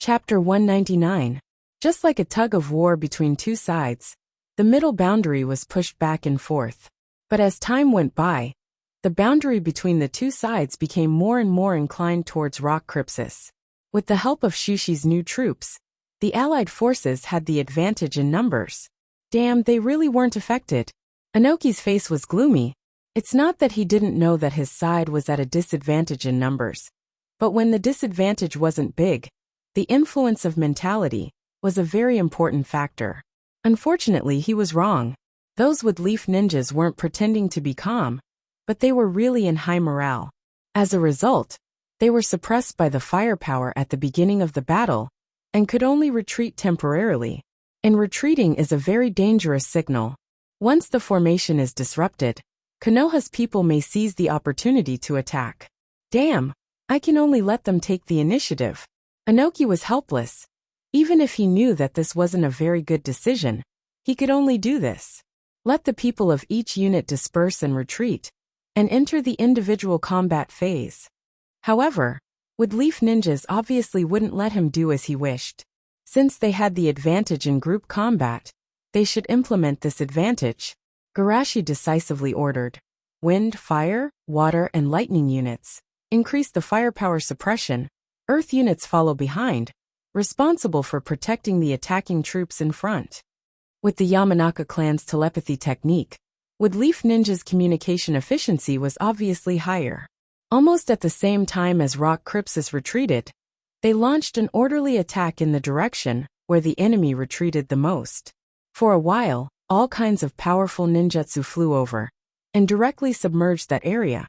Chapter 199. Just like a tug of war between two sides, the middle boundary was pushed back and forth. But as time went by, the boundary between the two sides became more and more inclined towards Rock Crypsis. With the help of Shushi's new troops, the Allied forces had the advantage in numbers. Damn, they really weren't affected. Inoki's face was gloomy. It's not that he didn't know that his side was at a disadvantage in numbers. But when the disadvantage wasn't big, the influence of mentality was a very important factor. Unfortunately, he was wrong. Those wood-leaf ninjas weren't pretending to be calm, but they were really in high morale. As a result, they were suppressed by the firepower at the beginning of the battle and could only retreat temporarily. And retreating is a very dangerous signal. Once the formation is disrupted, Konoha's people may seize the opportunity to attack. Damn, I can only let them take the initiative. Inoki was helpless. Even if he knew that this wasn't a very good decision, he could only do this. Let the people of each unit disperse and retreat, and enter the individual combat phase. However, wood-leaf ninjas obviously wouldn't let him do as he wished. Since they had the advantage in group combat, they should implement this advantage. Garashi decisively ordered. Wind, fire, water, and lightning units increase the firepower suppression. Earth units follow behind, responsible for protecting the attacking troops in front. With the Yamanaka clan's telepathy technique, wood-leaf ninjas' communication efficiency was obviously higher. Almost at the same time as Rock Crypsis retreated, they launched an orderly attack in the direction where the enemy retreated the most. For a while, all kinds of powerful ninjutsu flew over and directly submerged that area.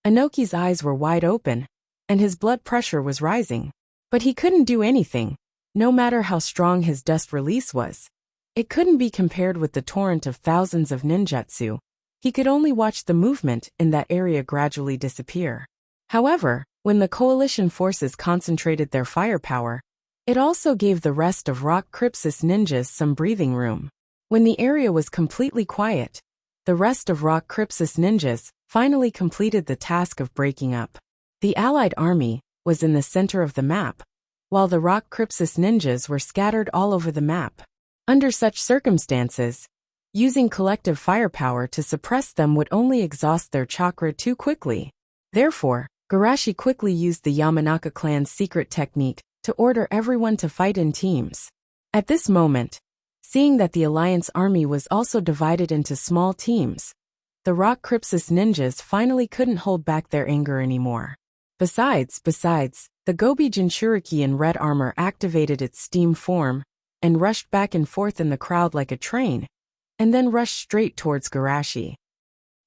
Inoki's eyes were wide open, and his blood pressure was rising. But he couldn't do anything, no matter how strong his dust release was. It couldn't be compared with the torrent of thousands of ninjutsu. He could only watch the movement in that area gradually disappear. However, when the coalition forces concentrated their firepower, it also gave the rest of Rock Crypsis ninjas some breathing room. When the area was completely quiet, the rest of Rock Crypsis ninjas finally completed the task of breaking up. The Allied army was in the center of the map, while the Rock Crypsis ninjas were scattered all over the map. Under such circumstances, using collective firepower to suppress them would only exhaust their chakra too quickly. Therefore, Garashi quickly used the Yamanaka clan's secret technique to order everyone to fight in teams. At this moment, seeing that the Alliance army was also divided into small teams, the Rock Crypsis ninjas finally couldn't hold back their anger anymore. Besides, the Gobi Jinchuriki in red armor activated its steam form and rushed back and forth in the crowd like a train, and then rushed straight towards Garashi.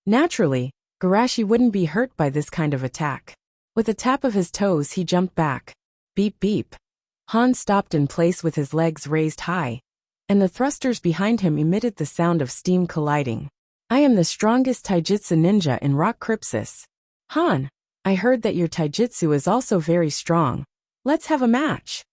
Naturally, Garashi wouldn't be hurt by this kind of attack. With a tap of his toes, he jumped back. Beep beep. Han stopped in place with his legs raised high, and the thrusters behind him emitted the sound of steam colliding. I am the strongest taijutsu ninja in Rock Crypsis. Han, I heard that your taijutsu is also very strong. Let's have a match.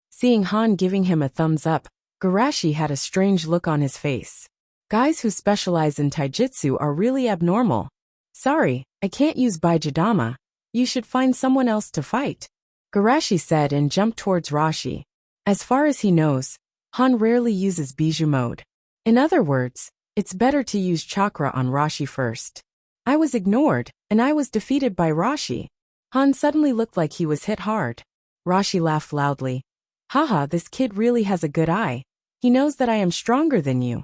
Seeing Han giving him a thumbs up, Garashi had a strange look on his face. Guys who specialize in taijutsu are really abnormal. Sorry, I can't use Baijidama. You should find someone else to fight, Garashi said and jumped towards Rashi. As far as he knows, Han rarely uses Bijou mode. In other words, it's better to use chakra on Rashi first. I was ignored, and I was defeated by Rashi. Han suddenly looked like he was hit hard. Rashi laughed loudly. Haha, this kid really has a good eye. He knows that I am stronger than you.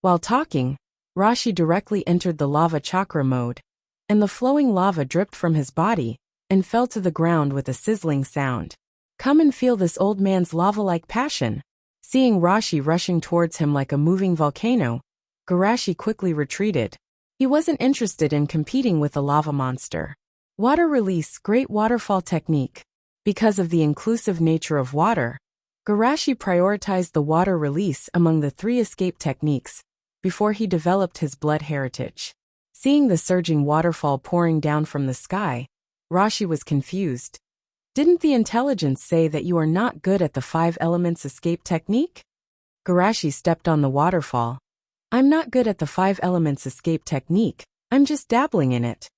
While talking, Rashi directly entered the lava chakra mode, and the flowing lava dripped from his body and fell to the ground with a sizzling sound. Come and feel this old man's lava-like passion. Seeing Rashi rushing towards him like a moving volcano, Garashi quickly retreated. He wasn't interested in competing with a lava monster. Water release, great waterfall technique. Because of the inclusive nature of water, Garashi prioritized the water release among the 3 escape techniques before he developed his blood heritage. Seeing the surging waterfall pouring down from the sky, Rashi was confused. Didn't the intelligence say that you are not good at the 5 elements escape technique? Garashi stepped on the waterfall. I'm not good at the 5 elements escape technique, I'm just dabbling in it.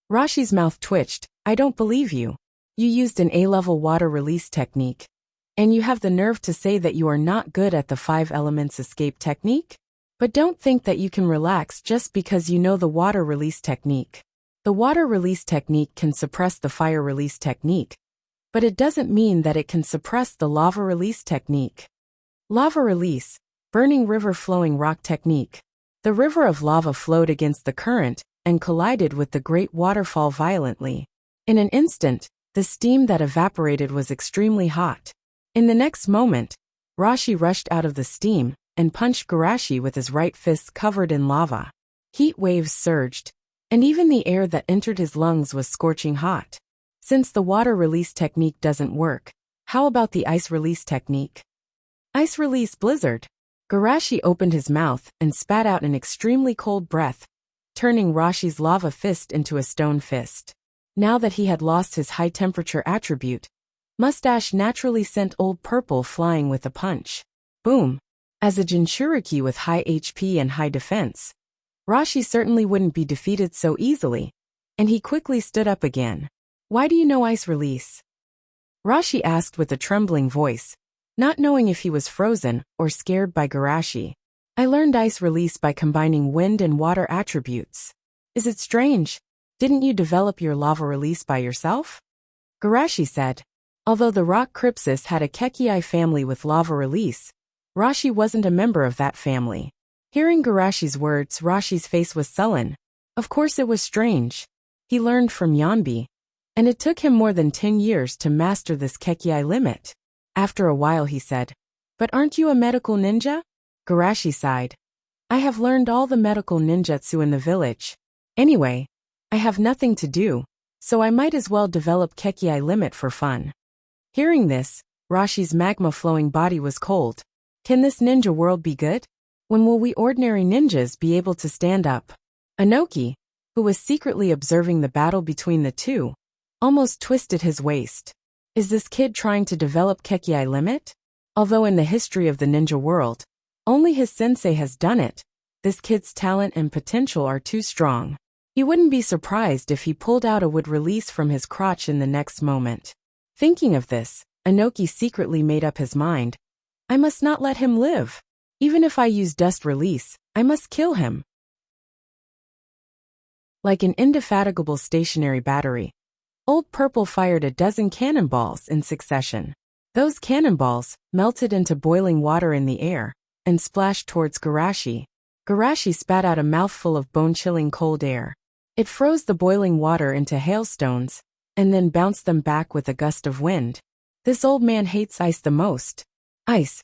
Rashi's mouth twitched. I don't believe you. You used an A-level water release technique. And you have the nerve to say that you are not good at the 5 elements escape technique? But don't think that you can relax just because you know the water release technique. The water release technique can suppress the fire release technique, but it doesn't mean that it can suppress the lava release technique. Lava release, burning river flowing rock technique. The river of lava flowed against the current and collided with the great waterfall violently. In an instant, the steam that evaporated was extremely hot. In the next moment, Rashi rushed out of the steam and punched Garashi with his right fist covered in lava. Heat waves surged, and even the air that entered his lungs was scorching hot. Since the water release technique doesn't work, how about the ice release technique? Ice release blizzard. Garashi opened his mouth and spat out an extremely cold breath, turning Rashi's lava fist into a stone fist. Now that he had lost his high temperature attribute, Mustache naturally sent Old Purple flying with a punch. Boom! As a Jinchuriki with high HP and high defense, Rashi certainly wouldn't be defeated so easily, and he quickly stood up again. Why do you know ice release? Rashi asked with a trembling voice, not knowing if he was frozen or scared by Garashi. I learned ice release by combining wind and water attributes. Is it strange? Didn't you develop your lava release by yourself? Garashi said. Although the rock Crypsis had a Kekii family with lava release, Rashi wasn't a member of that family. Hearing Garashi's words, Rashi's face was sullen. Of course it was strange. He learned from Yanbi, and it took him more than 10 years to master this Kekii limit. After a while he said, But aren't you a medical ninja? Garashi sighed. I have learned all the medical ninjutsu in the village. Anyway, I have nothing to do, so I might as well develop Kekii limit for fun. Hearing this, Rashi's magma-flowing body was cold. Can this ninja world be good? When will we ordinary ninjas be able to stand up? Anoki, who was secretly observing the battle between the two, almost twisted his waist. Is this kid trying to develop Kekii limit? Although in the history of the ninja world, only his sensei has done it, this kid's talent and potential are too strong. You wouldn't be surprised if he pulled out a wood release from his crotch in the next moment. Thinking of this, Anoki secretly made up his mind. I must not let him live. Even if I use dust release, I must kill him. Like an indefatigable stationary battery, Old Purple fired a dozen cannonballs in succession. Those cannonballs melted into boiling water in the air and splashed towards Garashi. Garashi spat out a mouthful of bone-chilling cold air. It froze the boiling water into hailstones and then bounced them back with a gust of wind. This old man hates ice the most. Ice.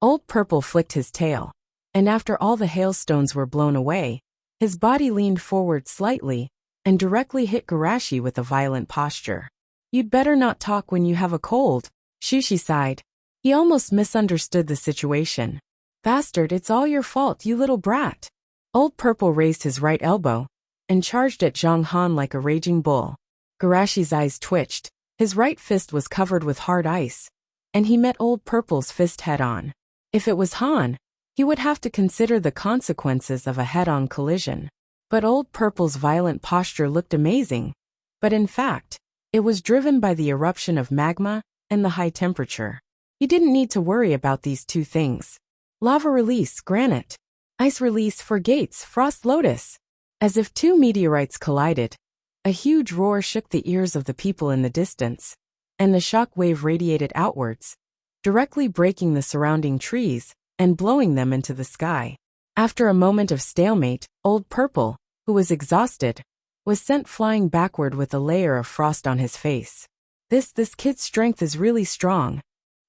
Old Purple flicked his tail, and after all the hailstones were blown away, his body leaned forward slightly and directly hit Garashi with a violent posture. You'd better not talk when you have a cold, Shushi sighed. He almost misunderstood the situation. Bastard, it's all your fault, you little brat. Old Purple raised his right elbow and charged at Zhang Han like a raging bull. Garashi's eyes twitched. His right fist was covered with hard ice, and he met Old Purple's fist head-on. If it was Han, he would have to consider the consequences of a head-on collision. But Old Purple's violent posture looked amazing. But in fact, it was driven by the eruption of magma and the high temperature. He didn't need to worry about these two things. Lava release, granite. Ice release for gates, frost lotus. As if two meteorites collided, a huge roar shook the ears of the people in the distance, and the shock wave radiated outwards, directly breaking the surrounding trees and blowing them into the sky. After a moment of stalemate, Old Purple, who was exhausted, was sent flying backward with a layer of frost on his face. This kid's strength is really strong.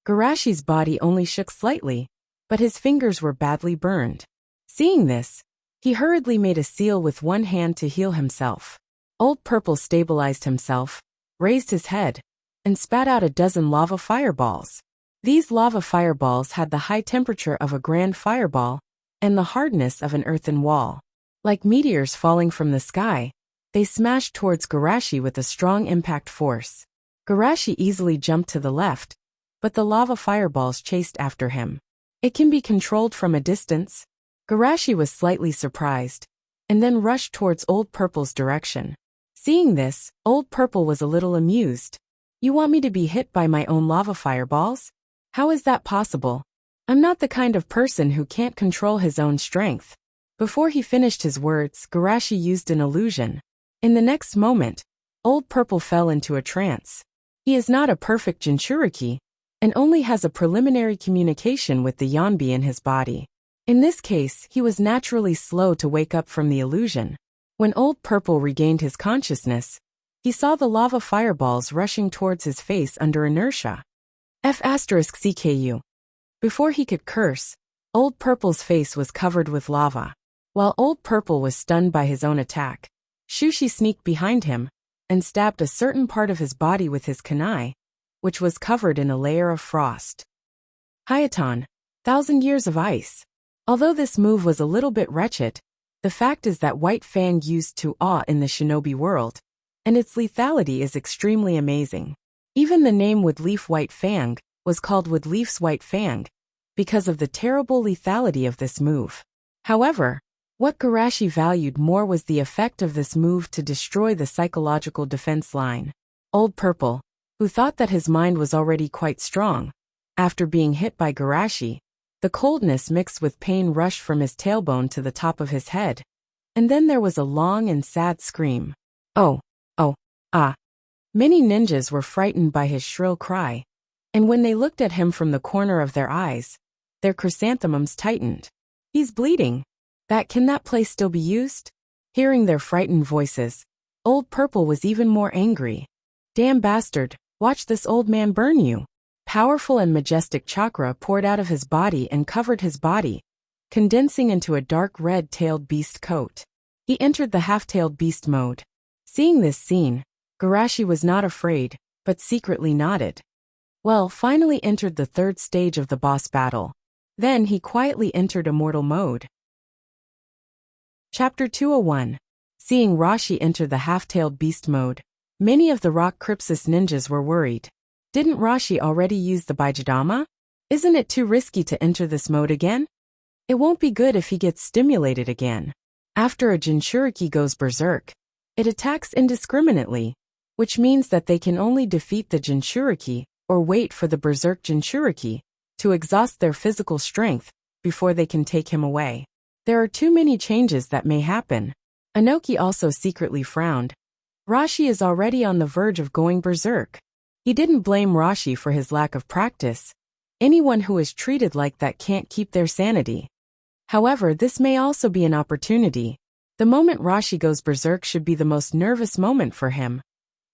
Garashi's body only shook slightly, but his fingers were badly burned. Seeing this, he hurriedly made a seal with one hand to heal himself. Old Purple stabilized himself, raised his head, and spat out a dozen lava fireballs. These lava fireballs had the high temperature of a grand fireball and the hardness of an earthen wall. Like meteors falling from the sky, they smashed towards Garashi with a strong impact force. Garashi easily jumped to the left, but the lava fireballs chased after him. It can be controlled from a distance. Garashi was slightly surprised, and then rushed towards Old Purple's direction. Seeing this, Old Purple was a little amused. You want me to be hit by my own lava fireballs? How is that possible? I'm not the kind of person who can't control his own strength. Before he finished his words, Garashi used an illusion. In the next moment, Old Purple fell into a trance. He is not a perfect Jinchuriki, and only has a preliminary communication with the Yanbi in his body. In this case, he was naturally slow to wake up from the illusion. When Old Purple regained his consciousness, he saw the lava fireballs rushing towards his face under inertia. F***CKU. Before he could curse, Old Purple's face was covered with lava. While Old Purple was stunned by his own attack, Shushi sneaked behind him and stabbed a certain part of his body with his kunai, which was covered in a layer of frost. Hayaton, 1,000 Years of Ice. Although this move was a little bit wretched, the fact is that White Fang used to awe in the shinobi world, and its lethality is extremely amazing. Even the name Woodleaf White Fang was called Woodleaf's White Fang because of the terrible lethality of this move. However, what Garashi valued more was the effect of this move to destroy the psychological defense line. Old Purple, who thought that his mind was already quite strong, after being hit by Garashi, the coldness mixed with pain rushed from his tailbone to the top of his head, and then there was a long and sad scream. Oh, ah. Many ninjas were frightened by his shrill cry, and when they looked at him from the corner of their eyes, their chrysanthemums tightened. He's bleeding. Can that place still be used? Hearing their frightened voices, Old Purple was even more angry. Damn bastard, watch this old man burn you. Powerful and majestic chakra poured out of his body and covered his body, condensing into a dark red-tailed beast coat. He entered the half-tailed beast mode. Seeing this scene, Garashi was not afraid, but secretly nodded. Well, finally entered the third stage of the boss battle. Then he quietly entered immortal mode. Chapter 201. Seeing Rashi enter the half-tailed beast mode, many of the Rock Crypsis ninjas were worried. Didn't Rashi already use the Baijidama? Isn't it too risky to enter this mode again? It won't be good if he gets stimulated again. After a Jinchuriki goes berserk, it attacks indiscriminately, which means that they can only defeat the Jinchuriki or wait for the berserk Jinchuriki to exhaust their physical strength before they can take him away. There are too many changes that may happen. Anoki also secretly frowned. Rashi is already on the verge of going berserk. He didn't blame Rashi for his lack of practice. Anyone who is treated like that can't keep their sanity. However, this may also be an opportunity. The moment Rashi goes berserk should be the most nervous moment for him.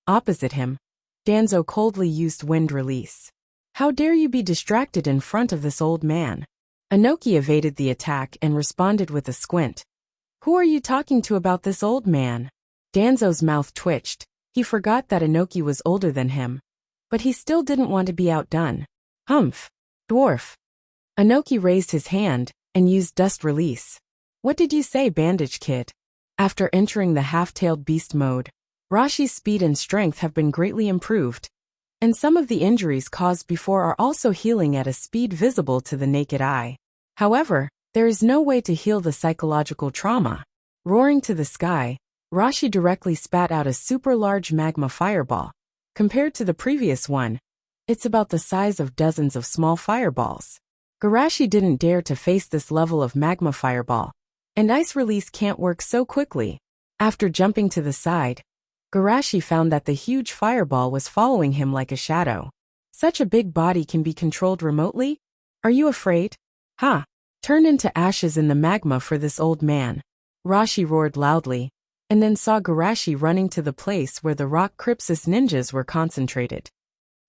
Opposite him, Danzo coldly used wind release. How dare you be distracted in front of this old man? Anoki evaded the attack and responded with a squint. Who are you talking to about this old man? Danzo's mouth twitched. He forgot that Anoki was older than him. But he still didn't want to be outdone. Humph. Dwarf. Anoki raised his hand and used dust release. What did you say, Bandage Kid? After entering the half-tailed beast mode, Rashi's speed and strength have been greatly improved, and some of the injuries caused before are also healing at a speed visible to the naked eye. However, there is no way to heal the psychological trauma. Roaring to the sky, Rashi directly spat out a super large magma fireball. Compared to the previous one, it's about the size of dozens of small fireballs. Garashi didn't dare to face this level of magma fireball, and ice release can't work so quickly. After jumping to the side, Garashi found that the huge fireball was following him like a shadow. Such a big body can be controlled remotely? Are you afraid? Ha! Turn into ashes in the magma for this old man. Rashi roared loudly, and then saw Garashi running to the place where the Rock Crypsis ninjas were concentrated.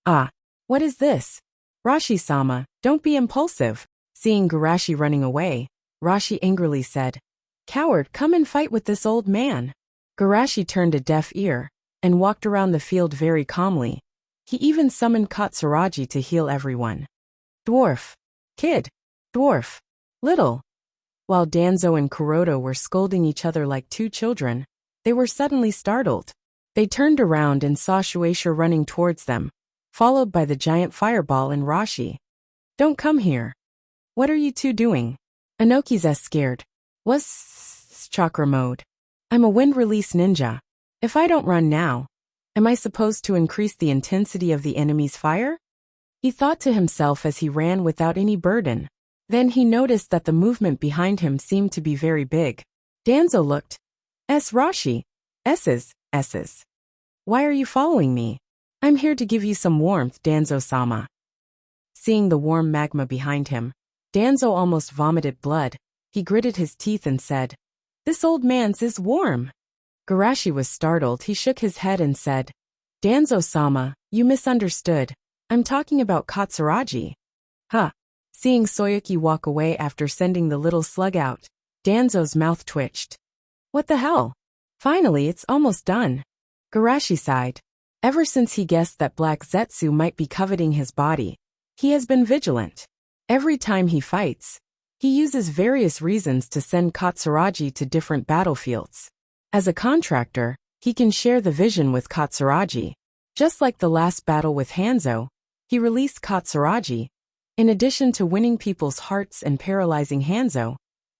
Ah! What is this? Rashi-sama, don't be impulsive. Seeing Garashi running away, Rashi angrily said, Coward, come and fight with this old man. Garashi turned a deaf ear and walked around the field very calmly. He even summoned Katsuragi to heal everyone. Dwarf. Kid. Dwarf. Little. While Danzo and Kuroto were scolding each other like two children, they were suddenly startled. They turned around and saw Shueisha running towards them, followed by the giant fireball and Rashi. Don't come here. What are you two doing? Anoki's as scared. What's chakra mode? I'm a wind release ninja. If I don't run now, am I supposed to increase the intensity of the enemy's fire? He thought to himself as he ran without any burden. Then he noticed that the movement behind him seemed to be very big. Danzo looked. Rashi. S's. Why are you following me? I'm here to give you some warmth, Danzo-sama. Seeing the warm magma behind him, Danzo almost vomited blood. He gritted his teeth and said, This old man's is warm. Garashi was startled. He shook his head and said, Danzo-sama, you misunderstood. I'm talking about Katsuragi. Huh. Seeing Soyuki walk away after sending the little slug out, Danzo's mouth twitched. What the hell? Finally, it's almost done. Garashi sighed. Ever since he guessed that Black Zetsu might be coveting his body, he has been vigilant. Every time he fights, he uses various reasons to send Katsuragi to different battlefields. As a contractor, he can share the vision with Katsuragi. Just like the last battle with Hanzo, he released Katsuragi. In addition to winning people's hearts and paralyzing Hanzo,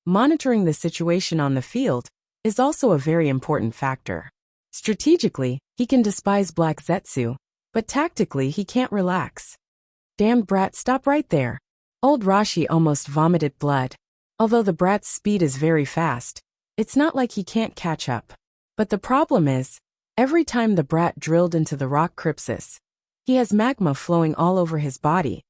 monitoring the situation on the field is also a very important factor. Strategically, he can despise Black Zetsu, but tactically he can't relax. Damn brat, stop right there. Old Rashi almost vomited blood. Although the brat's speed is very fast, it's not like he can't catch up. But the problem is, every time the brat drilled into the rock crypsis, he has magma flowing all over his body.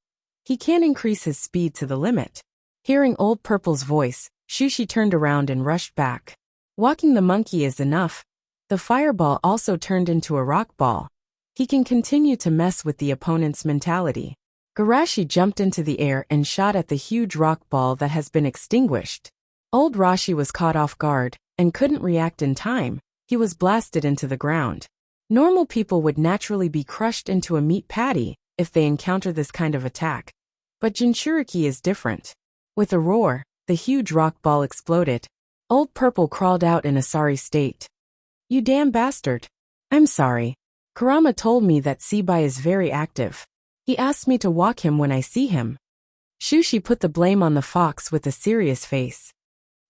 He can't increase his speed to the limit. Hearing Old Purple's voice, Shushi turned around and rushed back. Walking the monkey is enough. The fireball also turned into a rock ball. He can continue to mess with the opponent's mentality. Garashi jumped into the air and shot at the huge rock ball that has been extinguished. Old Rashi was caught off guard and couldn't react in time. He was blasted into the ground. Normal people would naturally be crushed into a meat patty if they encounter this kind of attack. But Jinchuriki is different. With a roar, the huge rock ball exploded. Old Purple crawled out in a sorry state. You damn bastard. I'm sorry. Kurama told me that Sebai is very active. He asked me to walk him when I see him. Shushi put the blame on the fox with a serious face.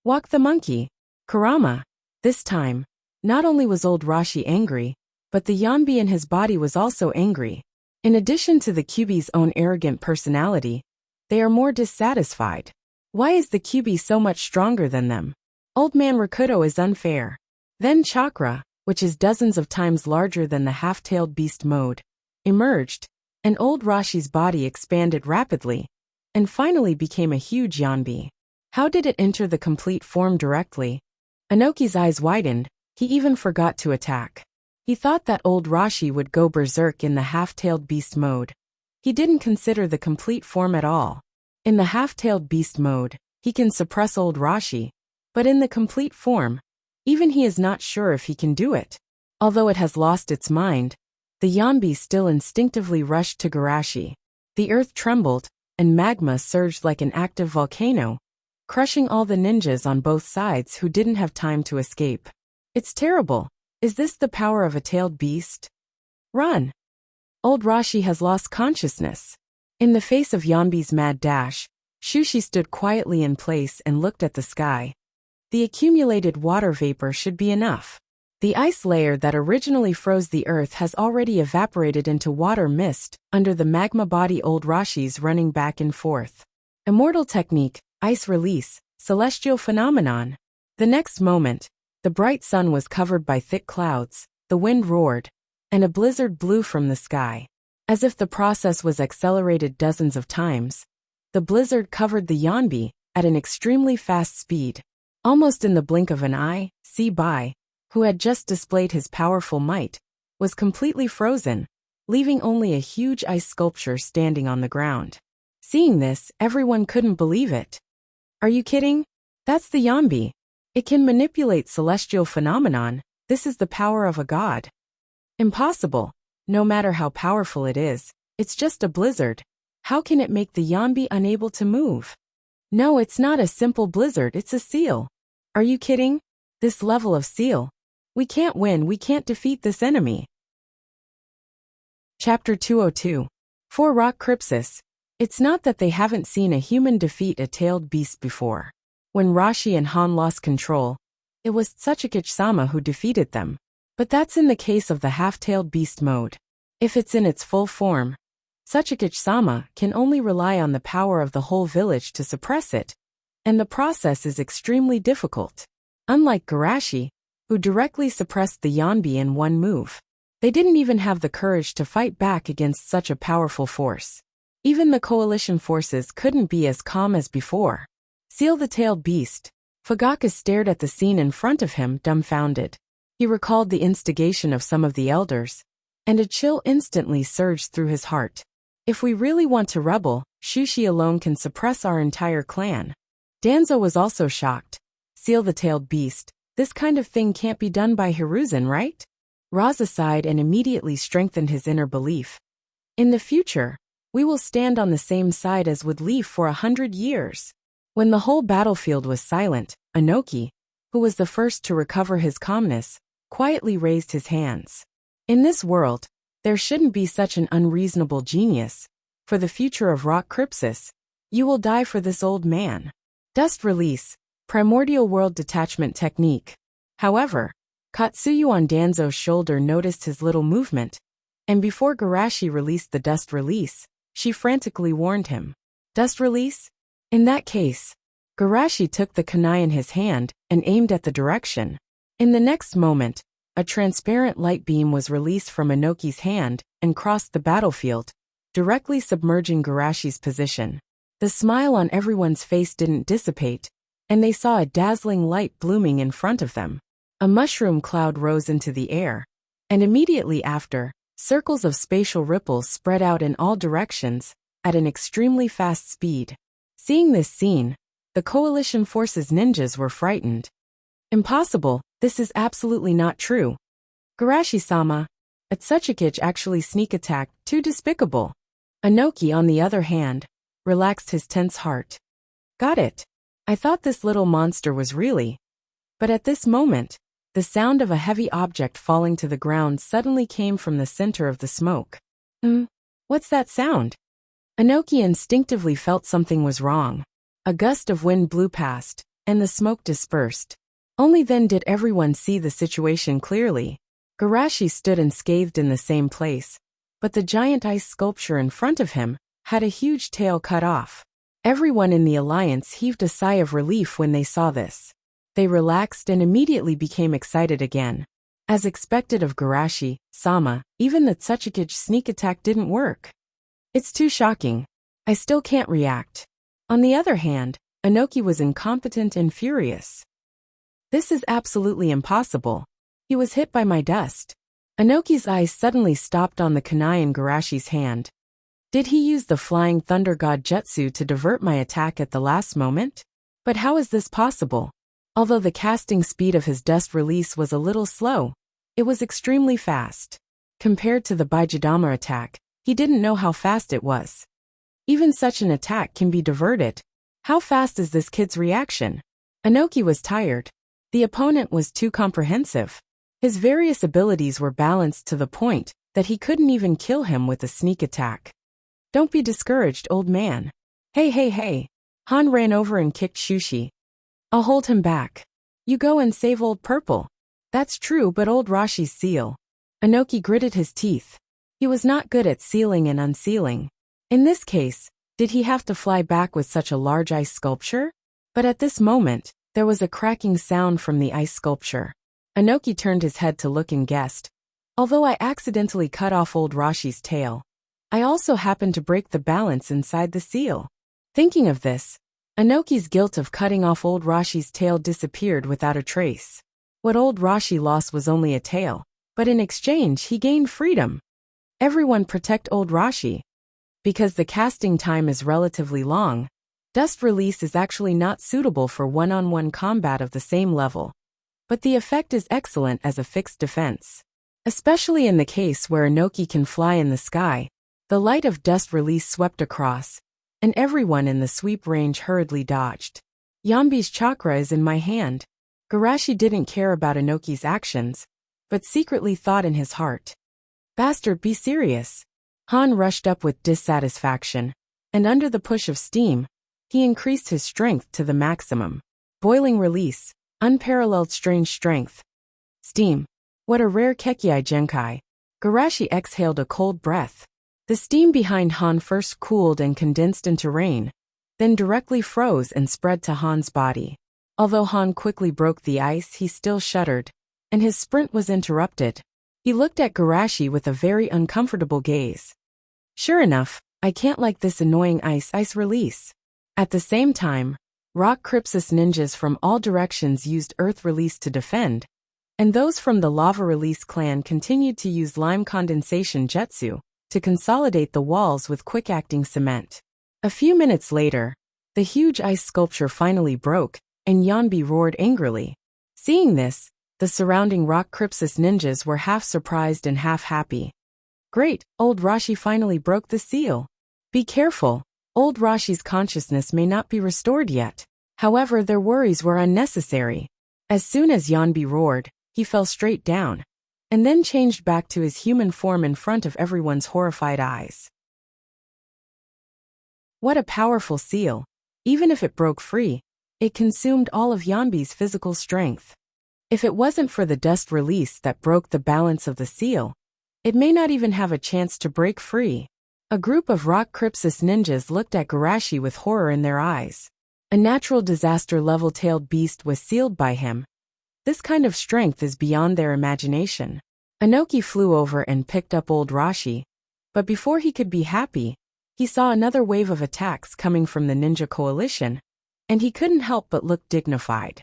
Walk the monkey. Kurama. This time, not only was Old Rashi angry, but the Yanbi in his body was also angry. In addition to the Kyuubi's own arrogant personality, they are more dissatisfied. Why is the Kyuubi so much stronger than them? Old Man Rakuto is unfair. Then Chakra, which is dozens of times larger than the half-tailed beast mode, emerged, and Old Rashi's body expanded rapidly, and finally became a huge Yanbi. How did it enter the complete form directly? Anoki's eyes widened. He even forgot to attack. He thought that Old Rashi would go berserk in the half-tailed beast mode. He didn't consider the complete form at all. In the half-tailed beast mode, he can suppress Old Rashi, but in the complete form, even he is not sure if he can do it. Although it has lost its mind, the Yanbi still instinctively rushed to Garashi. The earth trembled, and magma surged like an active volcano, crushing all the ninjas on both sides who didn't have time to escape. It's terrible. Is this the power of a tailed beast? Run! Old Rashi has lost consciousness. In the face of Yanbi's mad dash, Shushi stood quietly in place and looked at the sky. The accumulated water vapor should be enough. The ice layer that originally froze the earth has already evaporated into water mist under the magma body. Old Rashi's running back and forth. Immortal technique, ice release, celestial phenomenon. The next moment, the bright sun was covered by thick clouds, the wind roared, and a blizzard blew from the sky. As if the process was accelerated dozens of times, the blizzard covered the Yanbi at an extremely fast speed. Almost in the blink of an eye, Sebai, who had just displayed his powerful might, was completely frozen, leaving only a huge ice sculpture standing on the ground. Seeing this, everyone couldn't believe it. Are you kidding? That's the Yanbi. It can manipulate celestial phenomenon. This is the power of a god. Impossible. No matter how powerful it is, it's just a blizzard. How can it make the Yanbi unable to move? No, it's not a simple blizzard, it's a seal. Are you kidding? This level of seal. We can't win, we can't defeat this enemy. Chapter 202. For Rock Crypsis. It's not that they haven't seen a human defeat a tailed beast before. When Rashi and Han lost control, it was Tsuchikage-sama who defeated them. But that's in the case of the half-tailed beast mode. If it's in its full form, Tsuchikage-sama can only rely on the power of the whole village to suppress it, and the process is extremely difficult. Unlike Garashi, who directly suppressed the Yonbi in one move, they didn't even have the courage to fight back against such a powerful force. Even the coalition forces couldn't be as calm as before. Seal the tailed beast. Fugaka stared at the scene in front of him, dumbfounded. He recalled the instigation of some of the elders, and a chill instantly surged through his heart. If we really want to rebel, Shushi alone can suppress our entire clan. Danzo was also shocked. Seal the tailed beast. This kind of thing can't be done by Hiruzen, right? Raza sighed and immediately strengthened his inner belief. In the future, we will stand on the same side as would Leaf for 100 years. When the whole battlefield was silent, Inoki, who was the first to recover his calmness, quietly raised his hands. In this world, there shouldn't be such an unreasonable genius. For the future of Rock Crypsis, you will die for this old man. Dust release, primordial world detachment technique. However, Katsuyu on Danzo's shoulder noticed his little movement, and before Garashi released the dust release, she frantically warned him. Dust release? In that case, Garashi took the kunai in his hand and aimed at the direction. In the next moment, a transparent light beam was released from Inoki's hand and crossed the battlefield, directly submerging Garashi's position. The smile on everyone's face didn't dissipate, and they saw a dazzling light blooming in front of them. A mushroom cloud rose into the air, and immediately after, circles of spatial ripples spread out in all directions, at an extremely fast speed. Seeing this scene, the coalition forces ninjas were frightened. Impossible, this is absolutely not true. Garashi-sama, Tsuchikage actually sneak attacked, too despicable. Inoki, on the other hand, relaxed his tense heart. Got it. I thought this little monster was really. But at this moment, the sound of a heavy object falling to the ground suddenly came from the center of the smoke. What's that sound? Inoki instinctively felt something was wrong. A gust of wind blew past, and the smoke dispersed. Only then did everyone see the situation clearly. Garashi stood unscathed in the same place, but the giant ice sculpture in front of him had a huge tail cut off. Everyone in the alliance heaved a sigh of relief when they saw this. They relaxed and immediately became excited again. As expected of Garashi-sama, even the Tsuchikage sneak attack didn't work. It's too shocking. I still can't react. On the other hand, Inoki was incompetent and furious. This is absolutely impossible. He was hit by my dust. Inoki's eyes suddenly stopped on the kunai in Garashi's hand. Did he use the flying thunder god jutsu to divert my attack at the last moment? But how is this possible? Although the casting speed of his dust release was a little slow, it was extremely fast. Compared to the Baijidama attack, he didn't know how fast it was. Even such an attack can be diverted. How fast is this kid's reaction? Inoki was tired. The opponent was too comprehensive. His various abilities were balanced to the point that he couldn't even kill him with a sneak attack. Don't be discouraged, old man. Hey. Han ran over and kicked Shushi. I'll hold him back. You go and save old Purple. That's true, but old Rashi's seal. Inoki gritted his teeth. He was not good at sealing and unsealing. In this case, did he have to fly back with such a large ice sculpture? But at this moment, there was a cracking sound from the ice sculpture. Inoki turned his head to look and guessed. Although I accidentally cut off old Rashi's tail, I also happened to break the balance inside the seal. Thinking of this, Inoki's guilt of cutting off old Rashi's tail disappeared without a trace. What old Rashi lost was only a tail, but in exchange he gained freedom. Everyone protect old Rashi. Because the casting time is relatively long, dust release is actually not suitable for one-on-one combat of the same level. But the effect is excellent as a fixed defense. Especially in the case where Inoki can fly in the sky, the light of dust release swept across, and everyone in the sweep range hurriedly dodged. Yambi's chakra is in my hand. Garashi didn't care about Inoki's actions, but secretly thought in his heart. Bastard, be serious. Han rushed up with dissatisfaction, and under the push of steam, he increased his strength to the maximum. Boiling release, unparalleled strange strength. Steam. What a rare Kekiai Genkai. Garashi exhaled a cold breath. The steam behind Han first cooled and condensed into rain, then directly froze and spread to Han's body. Although Han quickly broke the ice, he still shuddered, and his sprint was interrupted. He looked at Garashi with a very uncomfortable gaze. Sure enough, I can't like this annoying ice release. At the same time, Rock Crypsis ninjas from all directions used Earth Release to defend, and those from the Lava Release clan continued to use Lime Condensation Jutsu to consolidate the walls with quick-acting cement. A few minutes later, the huge ice sculpture finally broke, and Yanbi roared angrily. Seeing this, the surrounding Rock Crypsis ninjas were half surprised and half happy. Great, old Rashi finally broke the seal. Be careful, old Rashi's consciousness may not be restored yet. However, their worries were unnecessary. As soon as Yanbi roared, he fell straight down, and then changed back to his human form in front of everyone's horrified eyes. What a powerful seal! Even if it broke free, it consumed all of Yanbi's physical strength. If it wasn't for the dust release that broke the balance of the seal, it may not even have a chance to break free. A group of Rock Crypsis ninjas looked at Garashi with horror in their eyes. A natural disaster level-tailed beast was sealed by him. This kind of strength is beyond their imagination. Anoki flew over and picked up old Rashi, but before he could be happy, he saw another wave of attacks coming from the ninja coalition, and he couldn't help but look dignified.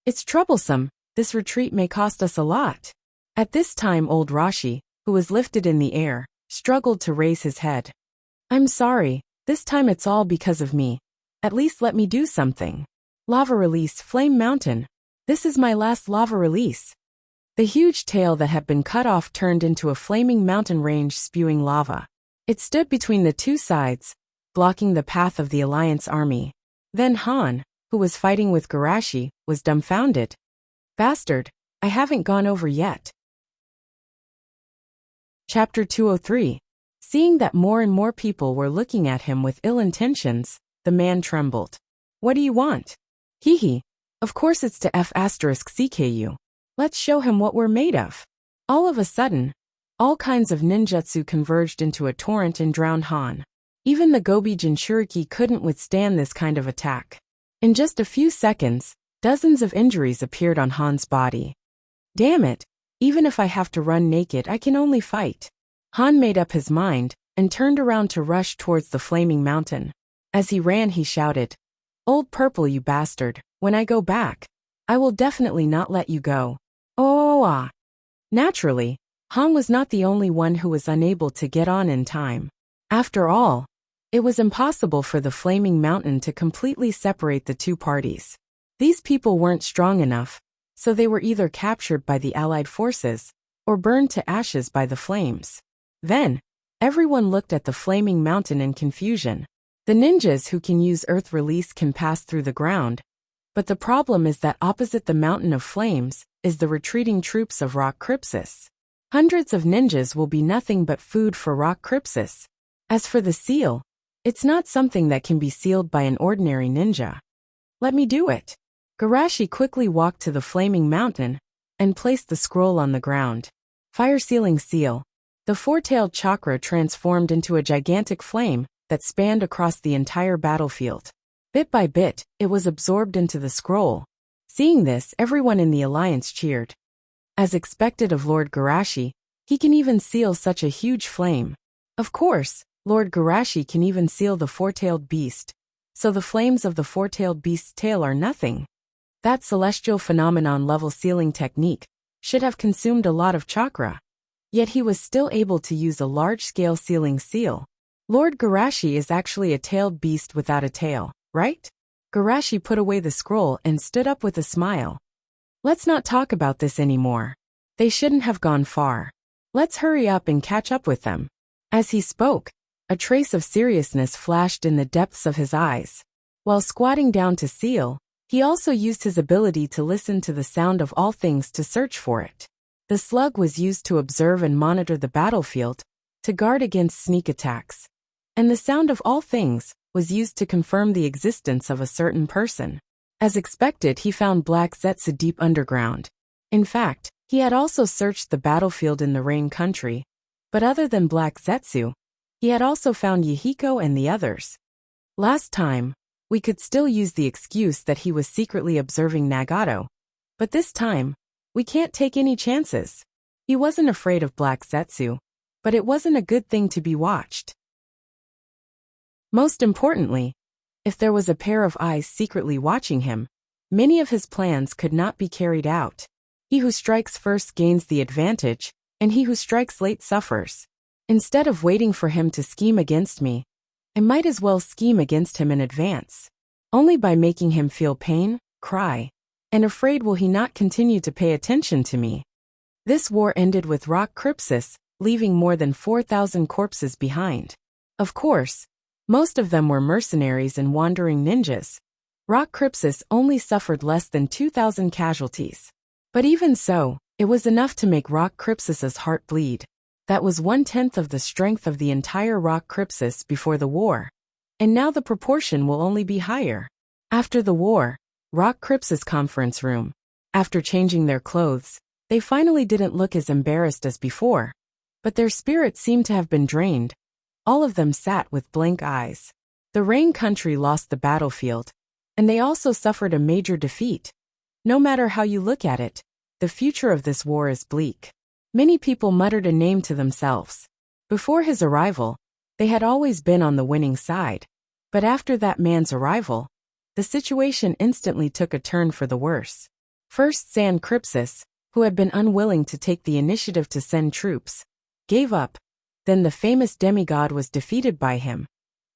It's troublesome, this retreat may cost us a lot. At this time old Rashi, who was lifted in the air, struggled to raise his head. I'm sorry, this time it's all because of me. At least let me do something. Lava Release Flame Mountain. This is my last lava release. The huge tail that had been cut off turned into a flaming mountain range spewing lava. It stood between the two sides, blocking the path of the Alliance army. Then Han, who was fighting with Garashi, was dumbfounded. Bastard, I haven't gone over yet. Chapter 203. Seeing that more and more people were looking at him with ill intentions, the man trembled. What do you want? Hee. Of course it's to F*CKU. Let's show him what we're made of. All of a sudden, all kinds of ninjutsu converged into a torrent and drowned Han. Even the Gobi Jinchuriki couldn't withstand this kind of attack. In just a few seconds, dozens of injuries appeared on Han's body. Damn it, even if I have to run naked I can only fight. Han made up his mind, and turned around to rush towards the flaming mountain. As he ran he shouted, Old Purple you bastard, when I go back, I will definitely not let you go. Oh. Naturally, Han was not the only one who was unable to get on in time. After all, it was impossible for the flaming mountain to completely separate the two parties. These people weren't strong enough, so they were either captured by the Allied forces, or burned to ashes by the flames. Then, everyone looked at the flaming mountain in confusion. The ninjas who can use Earth Release can pass through the ground, but the problem is that opposite the mountain of flames is the retreating troops of Rock Crypsis. Hundreds of ninjas will be nothing but food for Rock Crypsis. As for the seal, it's not something that can be sealed by an ordinary ninja. Let me do it. Garashi quickly walked to the flaming mountain and placed the scroll on the ground. Fire Sealing Seal. The four-tailed chakra transformed into a gigantic flame that spanned across the entire battlefield. Bit by bit, it was absorbed into the scroll. Seeing this, everyone in the Alliance cheered. As expected of Lord Garashi, he can even seal such a huge flame. Of course, Lord Garashi can even seal the four-tailed beast, so the flames of the four-tailed beast's tail are nothing. That celestial phenomenon level sealing technique should have consumed a lot of chakra. Yet he was still able to use a large-scale sealing seal. Lord Garashi is actually a tailed beast without a tail, right? Garashi put away the scroll and stood up with a smile. Let's not talk about this anymore. They shouldn't have gone far. Let's hurry up and catch up with them. As he spoke, a trace of seriousness flashed in the depths of his eyes. While squatting down to seal, he also used his ability to listen to the sound of all things to search for it. The slug was used to observe and monitor the battlefield, to guard against sneak attacks. And the sound of all things was used to confirm the existence of a certain person. As expected, he found Black Zetsu deep underground. In fact, he had also searched the battlefield in the Rain Country. But other than Black Zetsu, He had also found Yahiko and the others. Last time, we could still use the excuse that he was secretly observing Nagato. But this time, we can't take any chances. He wasn't afraid of Black Zetsu, but it wasn't a good thing to be watched. Most importantly, if there was a pair of eyes secretly watching him, many of his plans could not be carried out. He who strikes first gains the advantage, and he who strikes late suffers. Instead of waiting for him to scheme against me, I might as well scheme against him in advance. Only by making him feel pain, cry, and afraid will he not continue to pay attention to me. This war ended with Rock Crypsis, leaving more than 4,000 corpses behind. Of course, most of them were mercenaries and wandering ninjas. Rock Crypsis only suffered less than 2,000 casualties. But even so, it was enough to make Rock Crypsis's heart bleed. That was 1/10 of the strength of the entire Rock Crypsis before the war. And now the proportion will only be higher. After the war, Rock Crypsis conference room. After changing their clothes, they finally didn't look as embarrassed as before. But their spirits seemed to have been drained. All of them sat with blank eyes. The Rain country lost the battlefield, and they also suffered a major defeat. No matter how you look at it, the future of this war is bleak. Many people muttered a name to themselves. Before his arrival, they had always been on the winning side. But after that man's arrival, the situation instantly took a turn for the worse. First San Crypsis, who had been unwilling to take the initiative to send troops, gave up. Then the famous demigod was defeated by him.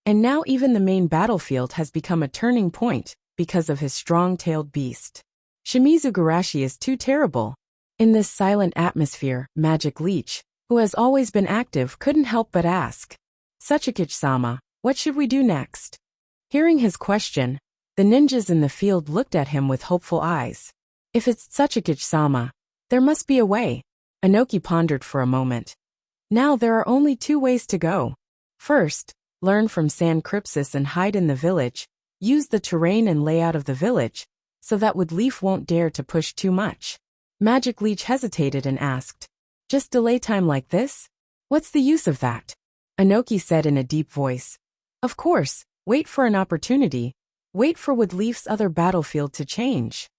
And now even the main battlefield has become a turning point because of his strong-tailed beast. Shimizu Garashi is too terrible. In this silent atmosphere, Magic Leech, who has always been active, couldn't help but ask, "Sachikage-sama, what should we do next?" Hearing his question, the ninjas in the field looked at him with hopeful eyes. If it's Sachikage-sama, there must be a way. Inoki pondered for a moment. Now there are only 2 ways to go. First, learn from San Crypsis and hide in the village, use the terrain and layout of the village, so that Woodleaf won't dare to push too much. Magic Leech hesitated and asked, "Just delay time like this? What's the use of that?" Inoki said in a deep voice, "Of course, wait for an opportunity. Wait for Woodleaf's other battlefield to change."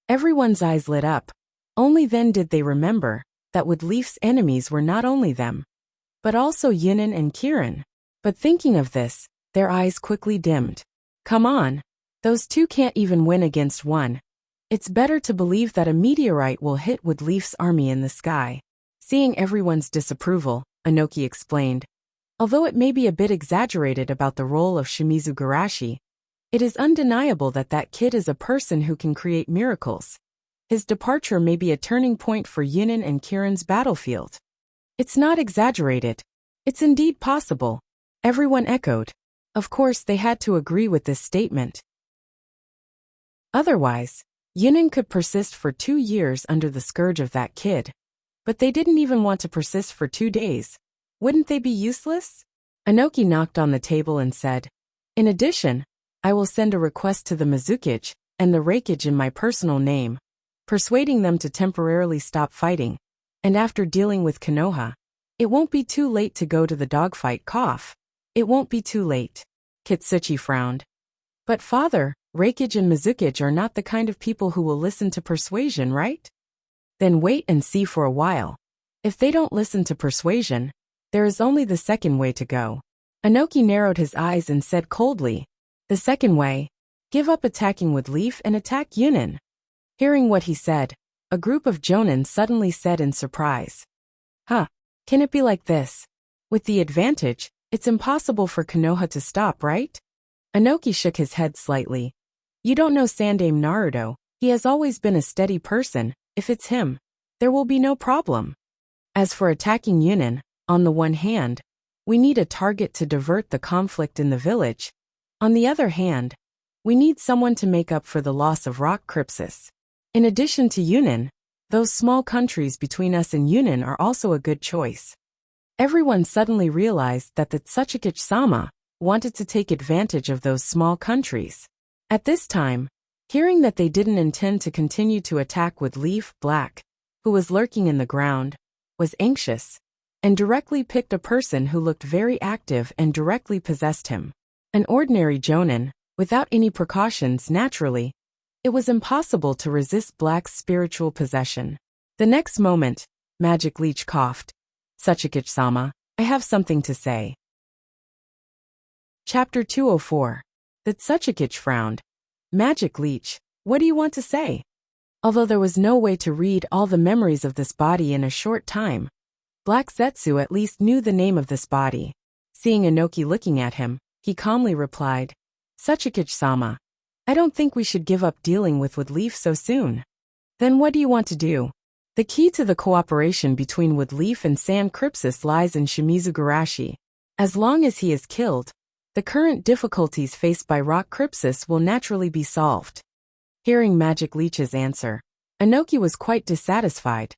Everyone's eyes lit up. Only then did they remember that Woodleaf's enemies were not only them, but also Yunin and Kirin. But thinking of this, their eyes quickly dimmed. Come on. Those 2 can't even win against 1. It's better to believe that a meteorite will hit Woodleaf's army in the sky. Seeing everyone's disapproval, Inoki explained, although it may be a bit exaggerated about the role of Shimizu Garashi, it is undeniable that that kid is a person who can create miracles. His departure may be a turning point for Yunin and Kirin's battlefield. It's not exaggerated. It's indeed possible. Everyone echoed. Of course, they had to agree with this statement. Otherwise, Yunin could persist for 2 years under the scourge of that kid. But they didn't even want to persist for 2 days. Wouldn't they be useless? Inoki knocked on the table and said, "In addition, I will send a request to the Mizukage and the Reikage in my personal name, persuading them to temporarily stop fighting. And after dealing with Konoha, it won't be too late to go to the dogfight. Cough. It won't be too late." Kitsuchi frowned. "But father, Reikage and Mizukage are not the kind of people who will listen to persuasion, right?" "Then wait and see for a while. If they don't listen to persuasion, there is only the second way to go." Inoki narrowed his eyes and said coldly, "The second way? Give up attacking Woodleaf and attack Yunin." Hearing what he said, a group of jonin suddenly said in surprise, "Huh, can it be like this? With the advantage, it's impossible for Konoha to stop, right?" Inoki shook his head slightly. "You don't know Sandame Naruto. He has always been a steady person. If it's him, there will be no problem. As for attacking Yunin, on the one hand, we need a target to divert the conflict in the village. On the other hand, we need someone to make up for the loss of Rock Crypsis. In addition to Yunin, those small countries between us and Yunin are also a good choice." Everyone suddenly realized that the Tsuchikage-sama wanted to take advantage of those small countries. At this time, hearing that they didn't intend to continue to attack Woodleaf, Black, who was lurking in the ground, was anxious. and directly picked a person who looked very active and directly possessed him. An ordinary jonin, without any precautions naturally. It was impossible to resist Black's spiritual possession. The next moment, Magic Leech coughed. Tsuchikage-sama, I have something to say. Chapter 204. The Tsuchikage frowned. Magic Leech, what do you want to say? Although there was no way to read all the memories of this body in a short time, Black Zetsu at least knew the name of this body. Seeing Inoki looking at him, he calmly replied, Tsuchikage-sama, I don't think we should give up dealing with Woodleaf so soon. Then what do you want to do? The key to the cooperation between Woodleaf and Sand Crypsis lies in Shimizu Garashi. As long as he is killed, the current difficulties faced by Rock Crypsis will naturally be solved. Hearing Magic Leech's answer, Inoki was quite dissatisfied.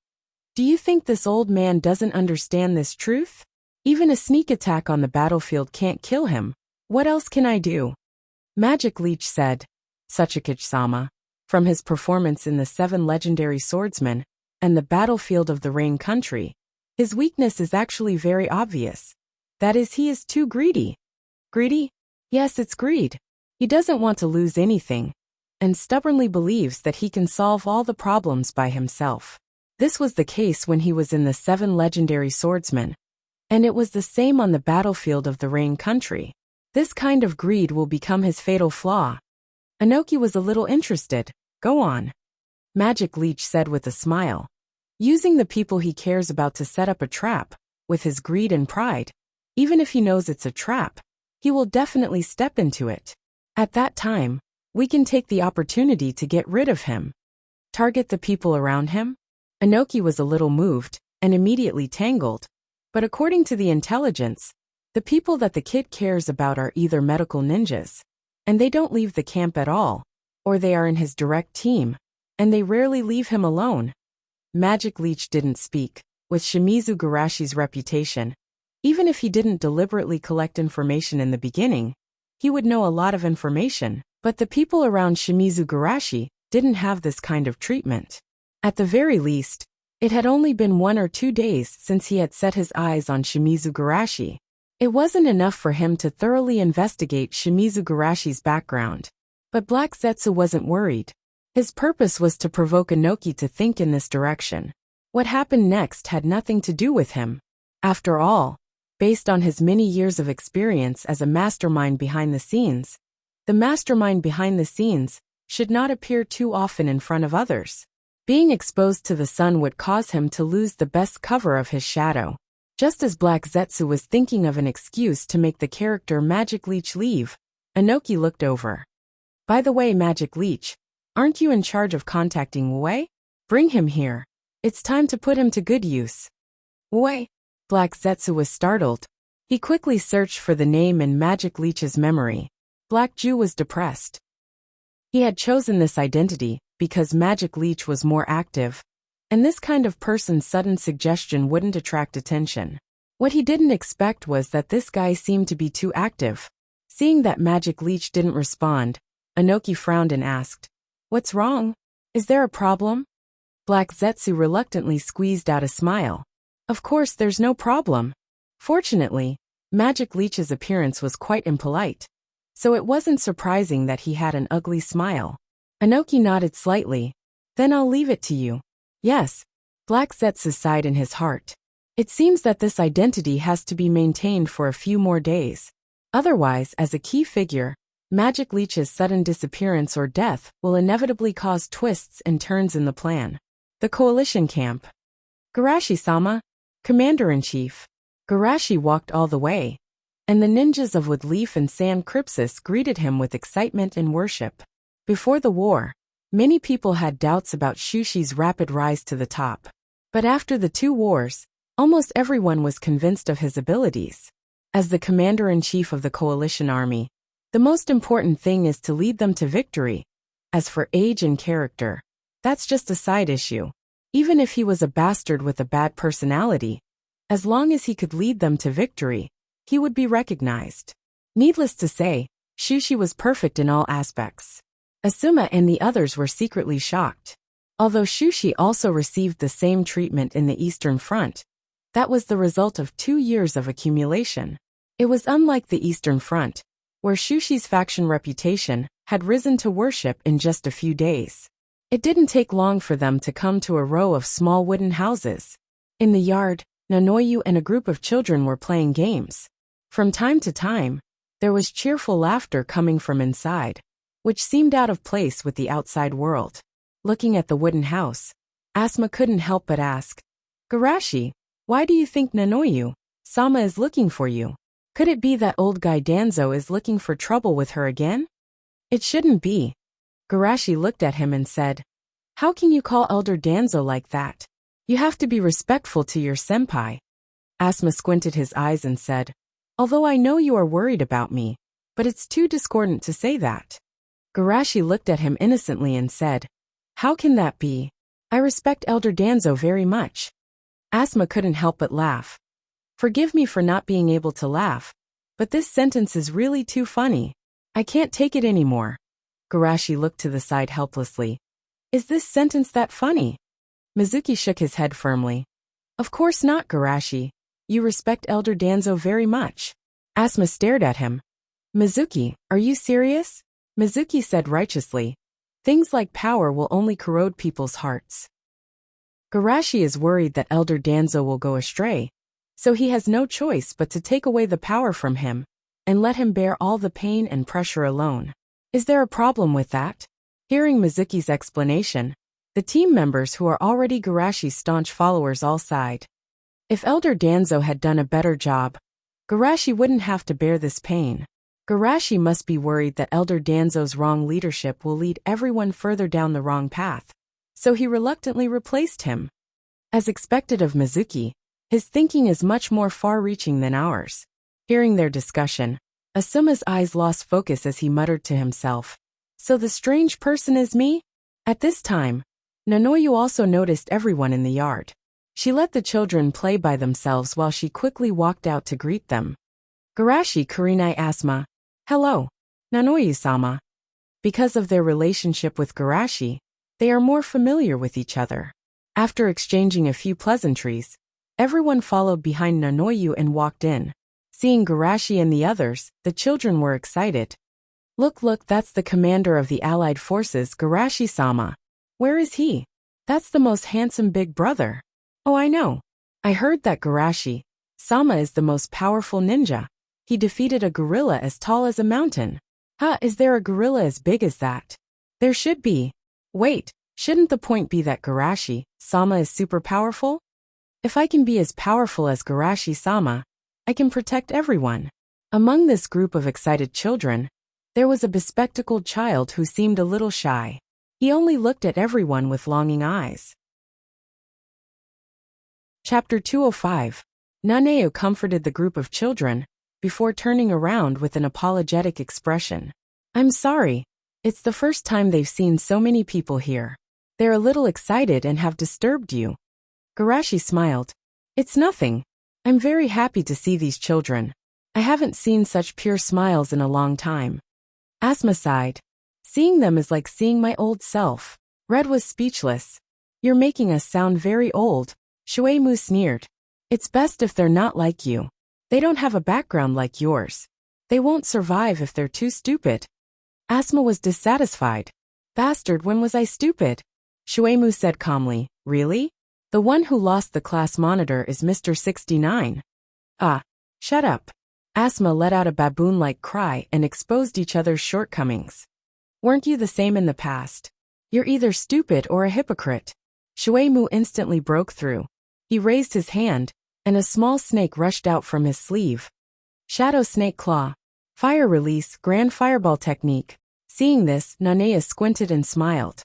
Do you think this old man doesn't understand this truth? Even a sneak attack on the battlefield can't kill him. What else can I do? Magic Leech said, Tsuchikage-sama, from his performance in the 7 Legendary Swordsmen and the battlefield of the Rain Country, his weakness is actually very obvious. That is, he is too greedy. Greedy? Yes, it's greed. He doesn't want to lose anything, and stubbornly believes that he can solve all the problems by himself. This was the case when he was in the 7 Legendary Swordsmen, and it was the same on the battlefield of the Rain Country. This kind of greed will become his fatal flaw. Inoki was a little interested. Go on. Magic Leech said with a smile. Using the people he cares about to set up a trap, with his greed and pride, even if he knows it's a trap, he will definitely step into it. At that time, we can take the opportunity to get rid of him. Target the people around him? Inoki was a little moved, and immediately tangled. But according to the intelligence, the people that the kid cares about are either medical ninjas, and they don't leave the camp at all, or they are in his direct team, and they rarely leave him alone. Magic Leech didn't speak. With Shimizu Garashi's reputation, even if he didn't deliberately collect information in the beginning, he would know a lot of information, but the people around Shimizu Garashi didn't have this kind of treatment. At the very least, it had only been 1 or 2 days since he had set his eyes on Shimizu Garashi. It wasn't enough for him to thoroughly investigate Shimizu Garashi's background. But Black Zetsu wasn't worried. His purpose was to provoke Inoki to think in this direction. What happened next had nothing to do with him. After all, based on his many years of experience as a mastermind behind the scenes, the mastermind behind the scenes should not appear too often in front of others. Being exposed to the sun would cause him to lose the best cover of his shadow. Just as Black Zetsu was thinking of an excuse to make the character Magic Leech leave, Inoki looked over. By the way, Magic Leech, aren't you in charge of contacting Wei? Bring him here. It's time to put him to good use. Wei? Black Zetsu was startled. He quickly searched for the name in Magic Leech's memory. Black Ju was depressed. He had chosen this identity because Magic Leech was more active, and this kind of person's sudden suggestion wouldn't attract attention. What he didn't expect was that this guy seemed to be too active. Seeing that Magic Leech didn't respond, Inoki frowned and asked, What's wrong? Is there a problem? Black Zetsu reluctantly squeezed out a smile. Of course there's no problem. Fortunately, Magic Leech's appearance was quite impolite, so it wasn't surprising that he had an ugly smile. Inoki nodded slightly. Then I'll leave it to you. Yes. Black Zetsu sighed in his heart. It seems that this identity has to be maintained for a few more days. Otherwise, as a key figure, Magic Leech's sudden disappearance or death will inevitably cause twists and turns in the plan. The coalition camp. Garashi-sama, Commander-in-Chief. Garashi walked all the way, and the ninjas of Woodleaf and Sand Crypsis greeted him with excitement and worship. Before the war, many people had doubts about Shushi's rapid rise to the top. But after the 2 wars, almost everyone was convinced of his abilities. As the commander-in-chief of the coalition army, the most important thing is to lead them to victory. As for age and character, that's just a side issue. Even if he was a bastard with a bad personality, as long as he could lead them to victory, he would be recognized. Needless to say, Shushi was perfect in all aspects. Asuma and the others were secretly shocked. Although Shushi also received the same treatment in the Eastern Front, That was the result of 2 years of accumulation. It was unlike the Eastern Front, where Shushi's faction reputation had risen to worship in just a few days. It didn't take long for them to come to a row of small wooden houses. In the yard, Nanoyu and a group of children were playing games. From time to time, there was cheerful laughter coming from inside, which seemed out of place with the outside world. Looking at the wooden house, Asuma couldn't help but ask, "Garashi, why do you think Nanoyu-sama is looking for you? Could it be that old guy Danzo is looking for trouble with her again?" "It shouldn't be." Garashi looked at him and said, "How can you call Elder Danzo like that? You have to be respectful to your senpai." Asuma squinted his eyes and said, "Although I know you are worried about me, but it's too discordant to say that." Garashi looked at him innocently and said, "How can that be? I respect Elder Danzo very much." Asuma couldn't help but laugh. "Forgive me for not being able to laugh, but this sentence is really too funny. I can't take it anymore." Garashi looked to the side helplessly. "Is this sentence that funny?" Mizuki shook his head firmly. "Of course not, Garashi. You respect Elder Danzo very much." Asuma stared at him. "Mizuki, are you serious?" Mizuki said righteously, "Things like power will only corrode people's hearts." Garashi is worried that Elder Danzo will go astray, so he has no choice but to take away the power from him and let him bear all the pain and pressure alone. Is there a problem with that? Hearing Mizuki's explanation, the team members who are already Garashi's staunch followers all sighed. If Elder Danzo had done a better job, Garashi wouldn't have to bear this pain. Garashi must be worried that Elder Danzo's wrong leadership will lead everyone further down the wrong path, so he reluctantly replaced him. As expected of Mizuki, his thinking is much more far-reaching than ours. Hearing their discussion, Asuma's eyes lost focus as he muttered to himself, "So the strange person is me?" At this time, Nanoyu also noticed everyone in the yard. She let the children play by themselves while she quickly walked out to greet them. Garashi Kurenai Asuma, "Hello, Nanoyu-sama." Because of their relationship with Garashi, they are more familiar with each other. After exchanging a few pleasantries, everyone followed behind Nanoyu and walked in. Seeing Garashi and the others, the children were excited. Look, that's the commander of the Allied forces, Garashi-sama. Where is he? That's the most handsome big brother. Oh, I know. I heard that Garashi-sama is the most powerful ninja. He defeated a gorilla as tall as a mountain. Is there a gorilla as big as that? There should be. Wait, shouldn't the point be that Garashi-sama is super powerful? If I can be as powerful as Garashi-sama, I can protect everyone. Among this group of excited children, there was a bespectacled child who seemed a little shy. He only looked at everyone with longing eyes. Chapter 205. Naneo comforted the group of children before turning around with an apologetic expression. "I'm sorry. It's the first time they've seen so many people here. They're a little excited and have disturbed you." Garashi smiled. "It's nothing. I'm very happy to see these children. I haven't seen such pure smiles in a long time." Asuma sighed. "Seeing them is like seeing my old self." Red was speechless. "You're making us sound very old," Shueimu sneered. "It's best if they're not like you. They don't have a background like yours. They won't survive if they're too stupid." Asuma was dissatisfied. "Bastard, when was I stupid?" Shueimu said calmly. "Really? The one who lost the class monitor is Mr. 69. Shut up." Asuma let out a baboon-like cry and exposed each other's shortcomings. "Weren't you the same in the past? You're either stupid or a hypocrite." Shueimu instantly broke through. He raised his hand, and a small snake rushed out from his sleeve. Shadow Snake Claw. Fire Release, Grand Fireball Technique. Seeing this, Nanea squinted and smiled.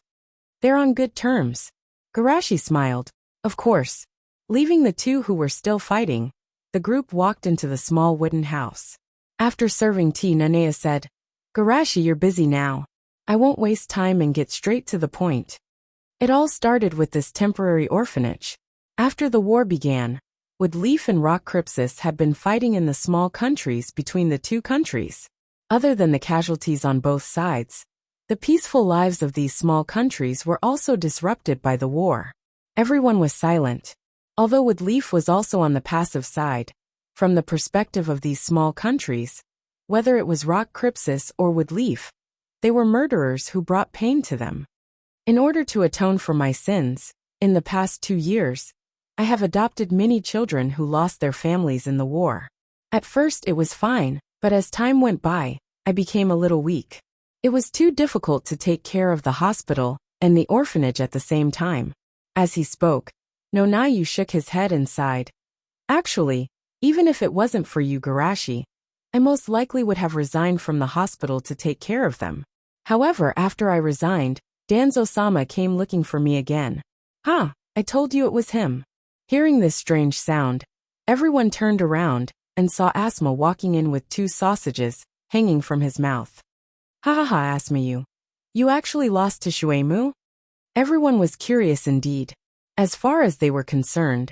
"They're on good terms." Garashi smiled. Of course. Leaving the two who were still fighting, the group walked into the small wooden house. After serving tea, Nanea said, "Garashi, you're busy now. I won't waste time and get straight to the point." It all started with this temporary orphanage. After the war began, Woodleaf and Rock Crypsis had been fighting in the small countries between the two countries. Other than the casualties on both sides, the peaceful lives of these small countries were also disrupted by the war. Everyone was silent. Although Woodleaf was also on the passive side, from the perspective of these small countries, whether it was Rock Crypsis or Woodleaf, they were murderers who brought pain to them. In order to atone for my sins, in the past 2 years, I have adopted many children who lost their families in the war. At first it was fine, but as time went by, I became a little weak. It was too difficult to take care of the hospital and the orphanage at the same time. As he spoke, Nonayu shook his head and sighed. Actually, even if it wasn't for you, Garashi, I most likely would have resigned from the hospital to take care of them. However, after I resigned, Danzo-sama came looking for me again. "Ha, I told you it was him." Hearing this strange sound, everyone turned around and saw Asma walking in with 2 sausages hanging from his mouth. "Ha ha ha, Asma, you actually lost to Shueimu?" Everyone was curious indeed. As far as they were concerned,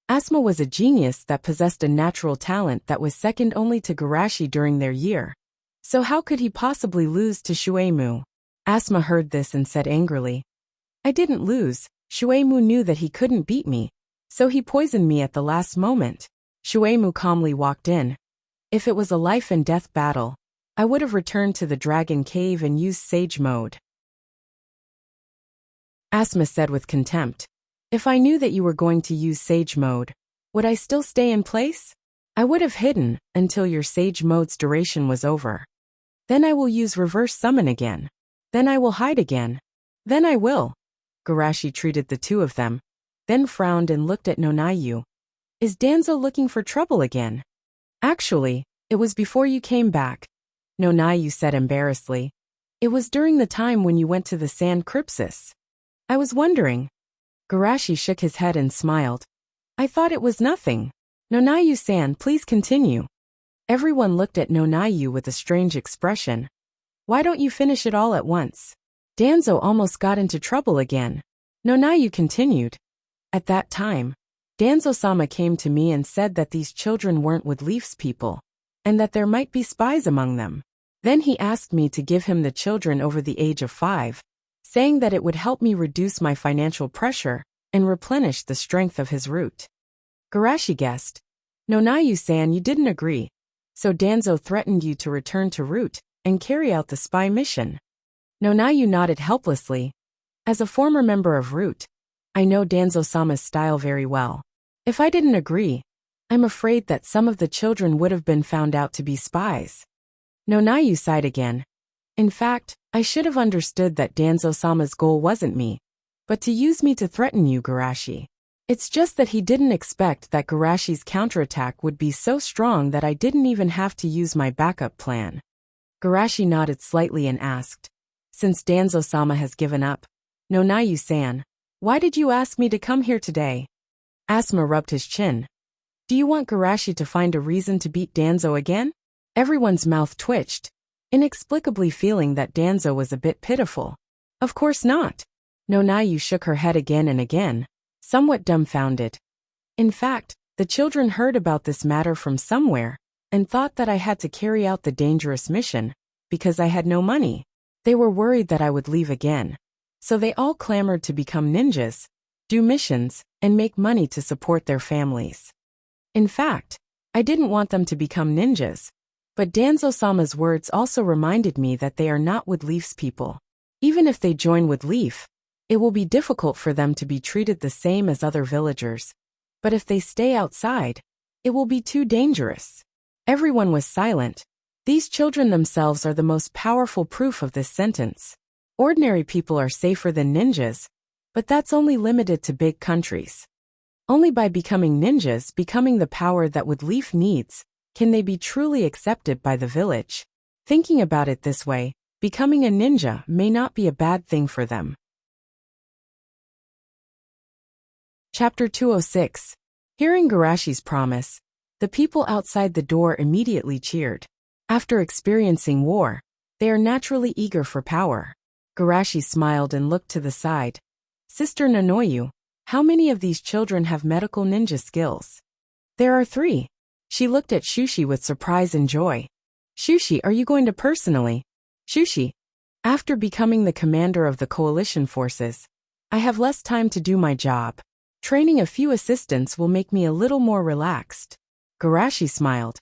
Asma was a genius that possessed a natural talent that was second only to Garashi during their year. So how could he possibly lose to Shueimu? Asma heard this and said angrily, "I didn't lose. Shueimu knew that he couldn't beat me, so he poisoned me at the last moment." Shueimu calmly walked in. "If it was a life and death battle, I would have returned to the Dragon Cave and used Sage Mode," Asma said with contempt. "If I knew that you were going to use Sage Mode, would I still stay in place? I would have hidden until your Sage Mode's duration was over. Then I will use Reverse Summon again. Then I will hide again. Then I will." Garashi treated the 2 of them, then frowned and looked at Nonayu. "Is Danzo looking for trouble again?" "Actually, it was before you came back," Nonayu said embarrassedly. "It was during the time when you went to the Sand Crypsis. I was wondering." Garashi shook his head and smiled. "I thought it was nothing. Nonayu-san, please continue." Everyone looked at Nonayu with a strange expression. "Why don't you finish it all at once?" "Danzo almost got into trouble again," Nonayu continued. "At that time, Danzo-sama came to me and said that these children weren't Woodleaf's people, and that there might be spies among them. Then he asked me to give him the children over the age of 5, saying that it would help me reduce my financial pressure and replenish the strength of his root." Garashi guessed. "Nonayu-san, you didn't agree, so Danzo threatened you to return to Root and carry out the spy mission." Nonayu nodded helplessly. "As a former member of Root, I know Danzo-sama's style very well. If I didn't agree, I'm afraid that some of the children would have been found out to be spies." Nonayu sighed again. "In fact, I should have understood that Danzo-sama's goal wasn't me, but to use me to threaten you, Garashi. It's just that he didn't expect that Garashi's counterattack would be so strong that I didn't even have to use my backup plan." Garashi nodded slightly and asked, "Since Danzo-sama has given up, Nonayu-san, why did you ask me to come here today?" Asma rubbed his chin. "Do you want Garashi to find a reason to beat Danzo again?" Everyone's mouth twitched, inexplicably feeling that Danzo was a bit pitiful. "Of course not." Nonayu shook her head again and again, somewhat dumbfounded. "In fact, the children heard about this matter from somewhere and thought that I had to carry out the dangerous mission because I had no money. They were worried that I would leave again, so they all clamored to become ninjas, do missions, and make money to support their families. In fact, I didn't want them to become ninjas, but Danzo-sama's words also reminded me that they are not Woodleaf's people. Even if they join Woodleaf, it will be difficult for them to be treated the same as other villagers, but if they stay outside, it will be too dangerous." Everyone was silent. These children themselves are the most powerful proof of this sentence. Ordinary people are safer than ninjas, but that's only limited to big countries. Only by becoming ninjas, becoming the power that Woodleaf needs, can they be truly accepted by the village. Thinking about it this way, becoming a ninja may not be a bad thing for them. Chapter 206. Hearing Garashi's promise, the people outside the door immediately cheered. After experiencing war, they are naturally eager for power. Garashi smiled and looked to the side. "Sister Nonoyu, how many of these children have medical ninja skills?" "There are 3. She looked at Shushi with surprise and joy. "Shushi, are you going to personally?" "Shushi, after becoming the commander of the coalition forces, I have less time to do my job. Training a few assistants will make me a little more relaxed. Garashi smiled.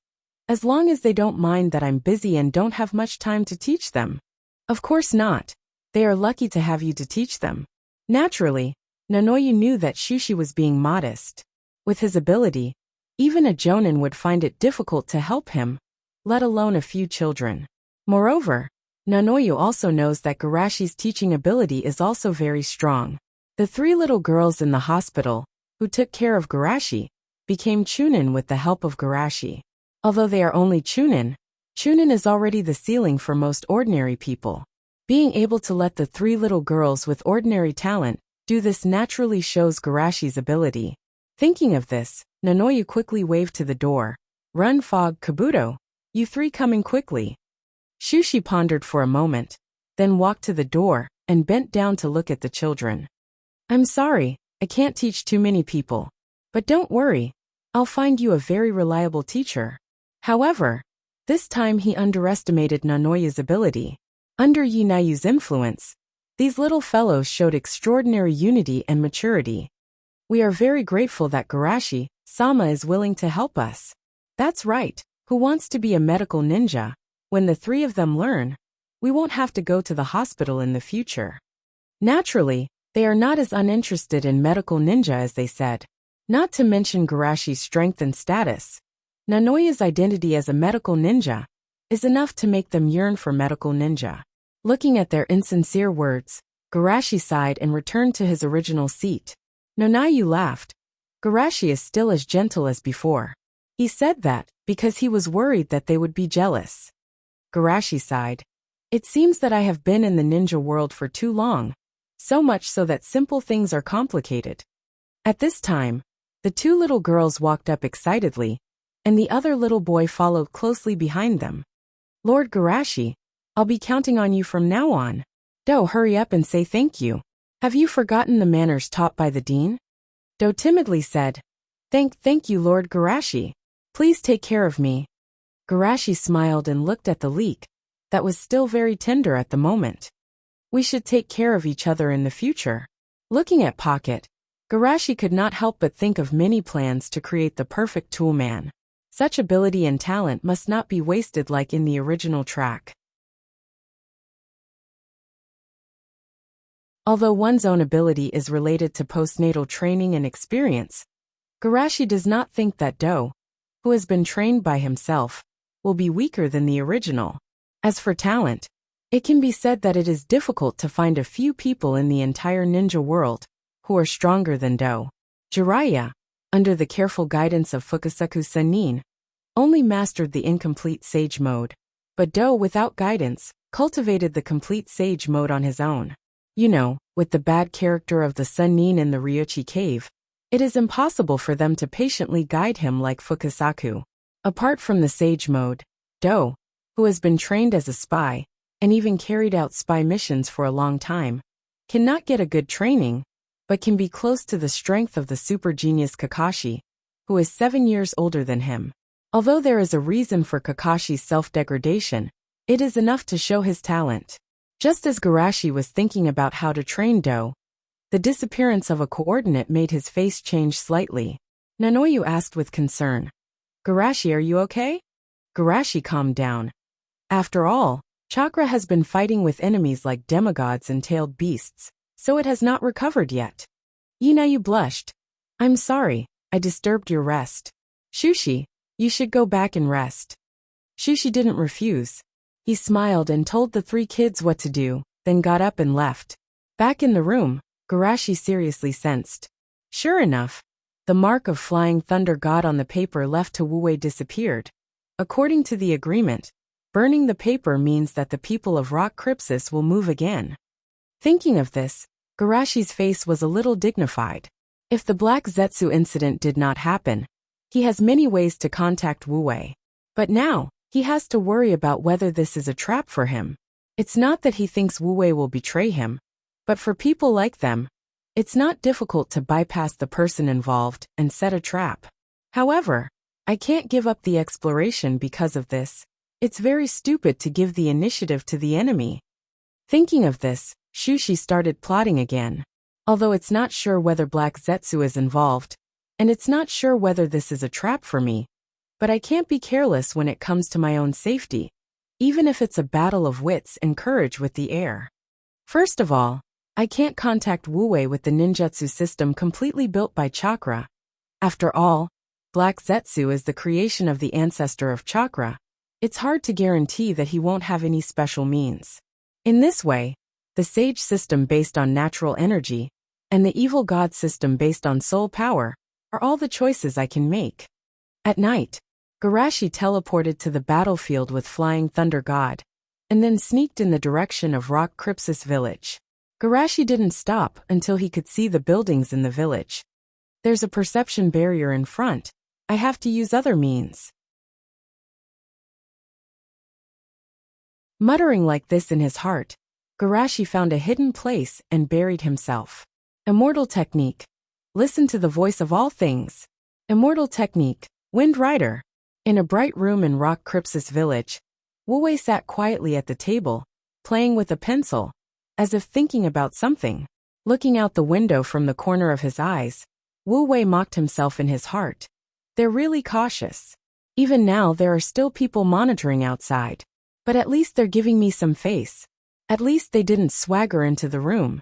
As long as they don't mind that I'm busy and don't have much time to teach them. Of course not. They are lucky to have you to teach them. Naturally, Nanoyu knew that Shushi was being modest. With his ability, even a jonin would find it difficult to help him, let alone a few children. Moreover, Nanoyu also knows that Garashi's teaching ability is also very strong. The 3 little girls in the hospital, who took care of Garashi, became chunin with the help of Garashi. Although they are only chunin is already the ceiling for most ordinary people. Being able to let the 3 little girls with ordinary talent do this naturally shows Garashi's ability. Thinking of this, Nanoyu quickly waved to the door. Run, Fog, Kabuto. You 3 coming quickly. Shushi pondered for a moment, then walked to the door and bent down to look at the children. I'm sorry, I can't teach too many people. But don't worry, I'll find you a very reliable teacher. However, this time he underestimated Nanoyu's ability. Under Yinayu's influence, these little fellows showed extraordinary unity and maturity. We are very grateful that Garashi-sama is willing to help us. That's right, who wants to be a medical ninja? When the 3 of them learn, we won't have to go to the hospital in the future. Naturally, they are not as uninterested in medical ninja as they said. Not to mention Garashi's strength and status. Nanoyu's identity as a medical ninja is enough to make them yearn for medical ninja. Looking at their insincere words, Garashi sighed and returned to his original seat. Nanayu laughed. Garashi is still as gentle as before. He said that because he was worried that they would be jealous. Garashi sighed. It seems that I have been in the ninja world for too long, so much so that simple things are complicated. At this time, the 2 little girls walked up excitedly, and the other little boy followed closely behind them. Lord Garashi, I'll be counting on you from now on. Do hurry up and say thank you. Have you forgotten the manners taught by the dean? Do timidly said, Thank you, Lord Garashi. Please take care of me. Garashi smiled and looked at the leek, that was still very tender at the moment. We should take care of each other in the future. Looking at Pocket, Garashi could not help but think of many plans to create the perfect toolman. Such ability and talent must not be wasted like in the original track. Although one's own ability is related to postnatal training and experience, Garashi does not think that Do, who has been trained by himself, will be weaker than the original. As for talent, it can be said that it is difficult to find a few people in the entire ninja world who are stronger than Do. Jiraiya, under the careful guidance of Fukasaku Sennin, only mastered the incomplete sage mode. But Do, without guidance, cultivated the complete sage mode on his own. You know, with the bad character of the Sennin in the Ryuchi cave, it is impossible for them to patiently guide him like Fukasaku. Apart from the sage mode, Do, who has been trained as a spy, and even carried out spy missions for a long time, cannot get a good training, but can be close to the strength of the super genius Kakashi, who is 7 years older than him. Although there is a reason for Kakashi's self-degradation, it is enough to show his talent. Just as Garashi was thinking about how to train Do, the disappearance of a coordinate made his face change slightly. Nanoyu asked with concern, Garashi, are you okay? Garashi calmed down. After all, Chakra has been fighting with enemies like demigods and tailed beasts, so it has not recovered yet. Yinayu blushed. I'm sorry, I disturbed your rest. Shushi, you should go back and rest. Shushi didn't refuse. He smiled and told the 3 kids what to do, then got up and left. Back in the room, Garashi seriously sensed. Sure enough, the mark of flying thunder god on the paper left to Wu-Wei disappeared. According to the agreement, burning the paper means that the people of Rock Crypsis will move again. Thinking of this, Garashi's face was a little dignified. If the Black Zetsu incident did not happen, he has many ways to contact Wu-Wei. But now, he has to worry about whether this is a trap for him. It's not that he thinks Wu-Wei will betray him, but for people like them, it's not difficult to bypass the person involved and set a trap. However, I can't give up the exploration because of this. It's very stupid to give the initiative to the enemy. Thinking of this, Shushi started plotting again. although it's not sure whether Black Zetsu is involved, and it's not sure whether this is a trap for me. But I can't be careless when it comes to my own safety, even if it's a battle of wits and courage with the air. First of all, I can't contact Wu Wei with the ninjutsu system completely built by chakra. After all, Black Zetsu is the creation of the ancestor of chakra. It's hard to guarantee that he won't have any special means. In this way, the sage system based on natural energy and the evil god system based on soul power are all the choices I can make. At night, Garashi teleported to the battlefield with Flying Thunder God, and then sneaked in the direction of Rock Crypsis village. Garashi didn't stop until he could see the buildings in the village. There's a perception barrier in front. I have to use other means. Muttering like this in his heart, Garashi found a hidden place and buried himself. Immortal technique. Listen to the voice of all things. Immortal technique. Wind Rider. In a bright room in Rock Crypsis village, Wu Wei sat quietly at the table, playing with a pencil, as if thinking about something. Looking out the window from the corner of his eyes, Wu Wei mocked himself in his heart. They're really cautious. Even now there are still people monitoring outside. But at least they're giving me some face. At least they didn't swagger into the room.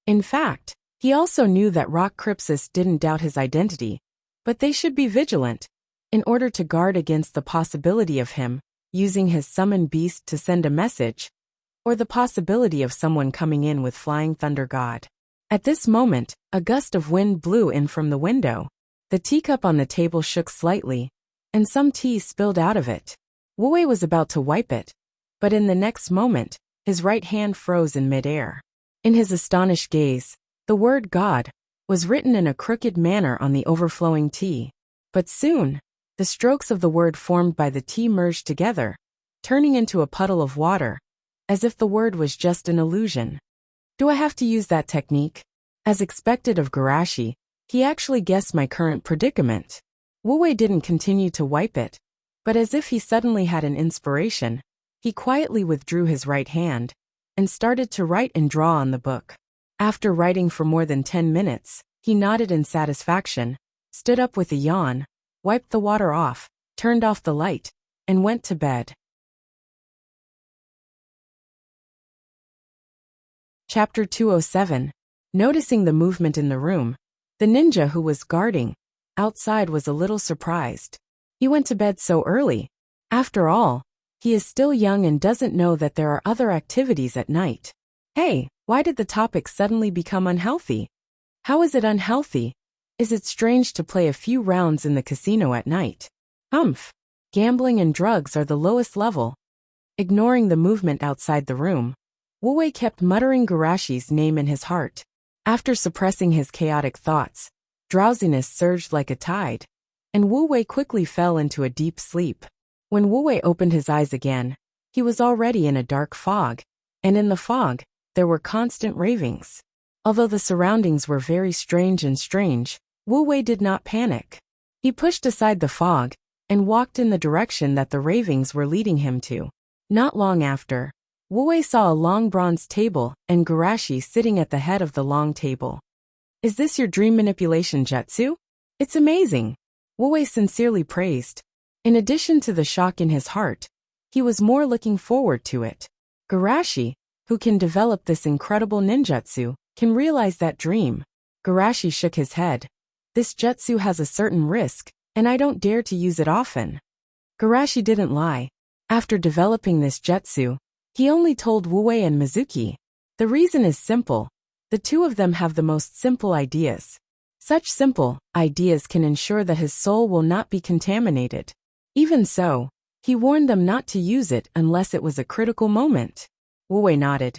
In fact, he also knew that Rock Crypsis didn't doubt his identity, but they should be vigilant, in order to guard against the possibility of him using his summon beast to send a message, or the possibility of someone coming in with Flying Thunder God. At this moment, a gust of wind blew in from the window. The teacup on the table shook slightly, and some tea spilled out of it. Wu Wei was about to wipe it, but in the next moment, his right hand froze in midair. In his astonished gaze, the word God was written in a crooked manner on the overflowing tea. But soon, the strokes of the word formed by the tea merged together, turning into a puddle of water, as if the word was just an illusion. Do I have to use that technique? As expected of Garashi, he actually guessed my current predicament. Wu Wei didn't continue to wipe it, but as if he suddenly had an inspiration, he quietly withdrew his right hand and started to write and draw on the book. After writing for more than 10 minutes, he nodded in satisfaction, stood up with a yawn, wiped the water off, turned off the light, and went to bed. Chapter 207. Noticing the movement in the room, the ninja who was guarding outside was a little surprised. He went to bed so early. After all, he is still young and doesn't know that there are other activities at night. Hey, why did the topic suddenly become unhealthy? How is it unhealthy? Is it strange to play a few rounds in the casino at night? Gambling and drugs are the lowest level. Ignoring the movement outside the room, Wu Wei kept muttering Garashi's name in his heart. After suppressing his chaotic thoughts, drowsiness surged like a tide, and Wu Wei quickly fell into a deep sleep. When Wu Wei opened his eyes again, he was already in a dark fog, and in the fog, there were constant ravings. Although the surroundings were very strange, Wu Wei did not panic. He pushed aside the fog and walked in the direction that the ravings were leading him to. Not long after, Wu Wei saw a long bronze table and Garashi sitting at the head of the long table. Is this your dream manipulation jutsu? It's amazing, Wu Wei sincerely praised. In addition to the shock in his heart, he was more looking forward to it. Garashi, who can develop this incredible ninjutsu, can realize that dream. Garashi shook his head. This jutsu has a certain risk, and I don't dare to use it often. Garashi didn't lie. After developing this jutsu, he only told Wu Wei and Mizuki. The reason is simple. The two of them have the most simple ideas. Such simple ideas can ensure that his soul will not be contaminated. Even so, he warned them not to use it unless it was a critical moment. Wu Wei nodded.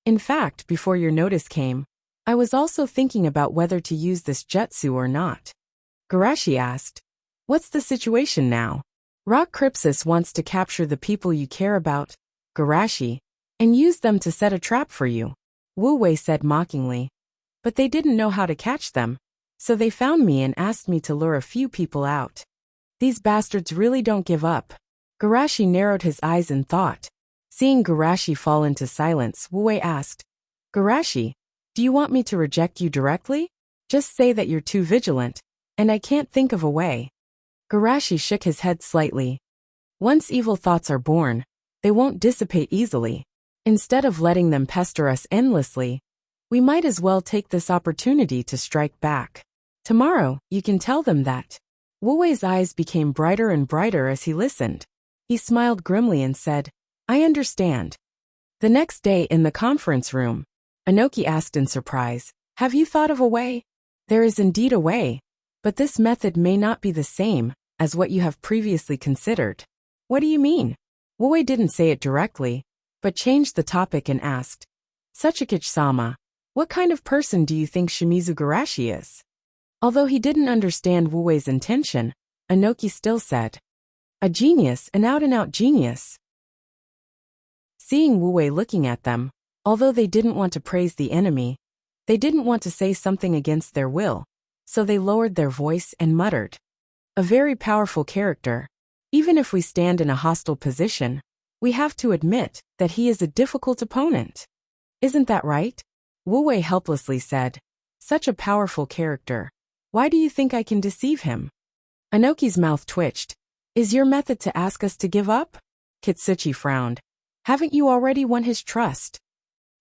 In fact, before your notice came, I was also thinking about whether to use this jutsu or not. Garashi asked, what's the situation now? Rock Crypsis wants to capture the people you care about, Garashi, and use them to set a trap for you, Wu Wei said mockingly. But they didn't know how to catch them, so they found me and asked me to lure a few people out. These bastards really don't give up. Garashi narrowed his eyes in thought. Seeing Garashi fall into silence, Wu Wei asked, Garashi, Do you want me to reject you directly? Just say that you're too vigilant, and I can't think of a way. Garashi shook his head slightly. Once evil thoughts are born, they won't dissipate easily. Instead of letting them pester us endlessly, we might as well take this opportunity to strike back. Tomorrow, you can tell them that. Wu Wei's eyes became brighter and brighter as he listened. He smiled grimly and said, I understand. The next day in the conference room, Inoki asked in surprise, have you thought of a way? There is indeed a way, but this method may not be the same as what you have previously considered. What do you mean? Wu Wei didn't say it directly, but changed the topic and asked, Sachikage-sama, what kind of person do you think Shimizu Garashi is? Although he didn't understand Wu Wei's intention, Inoki still said, a genius, an out-and-out genius. Seeing Wu Wei looking at them, although they didn't want to praise the enemy, they didn't want to say something against their will, so they lowered their voice and muttered, a very powerful character. Even if we stand in a hostile position, we have to admit that he is a difficult opponent. Isn't that right? Wu Wei helplessly said, such a powerful character. Why do you think I can deceive him? Inoki's mouth twitched. Is your method to ask us to give up? Kitsuchi frowned. Haven't you already won his trust?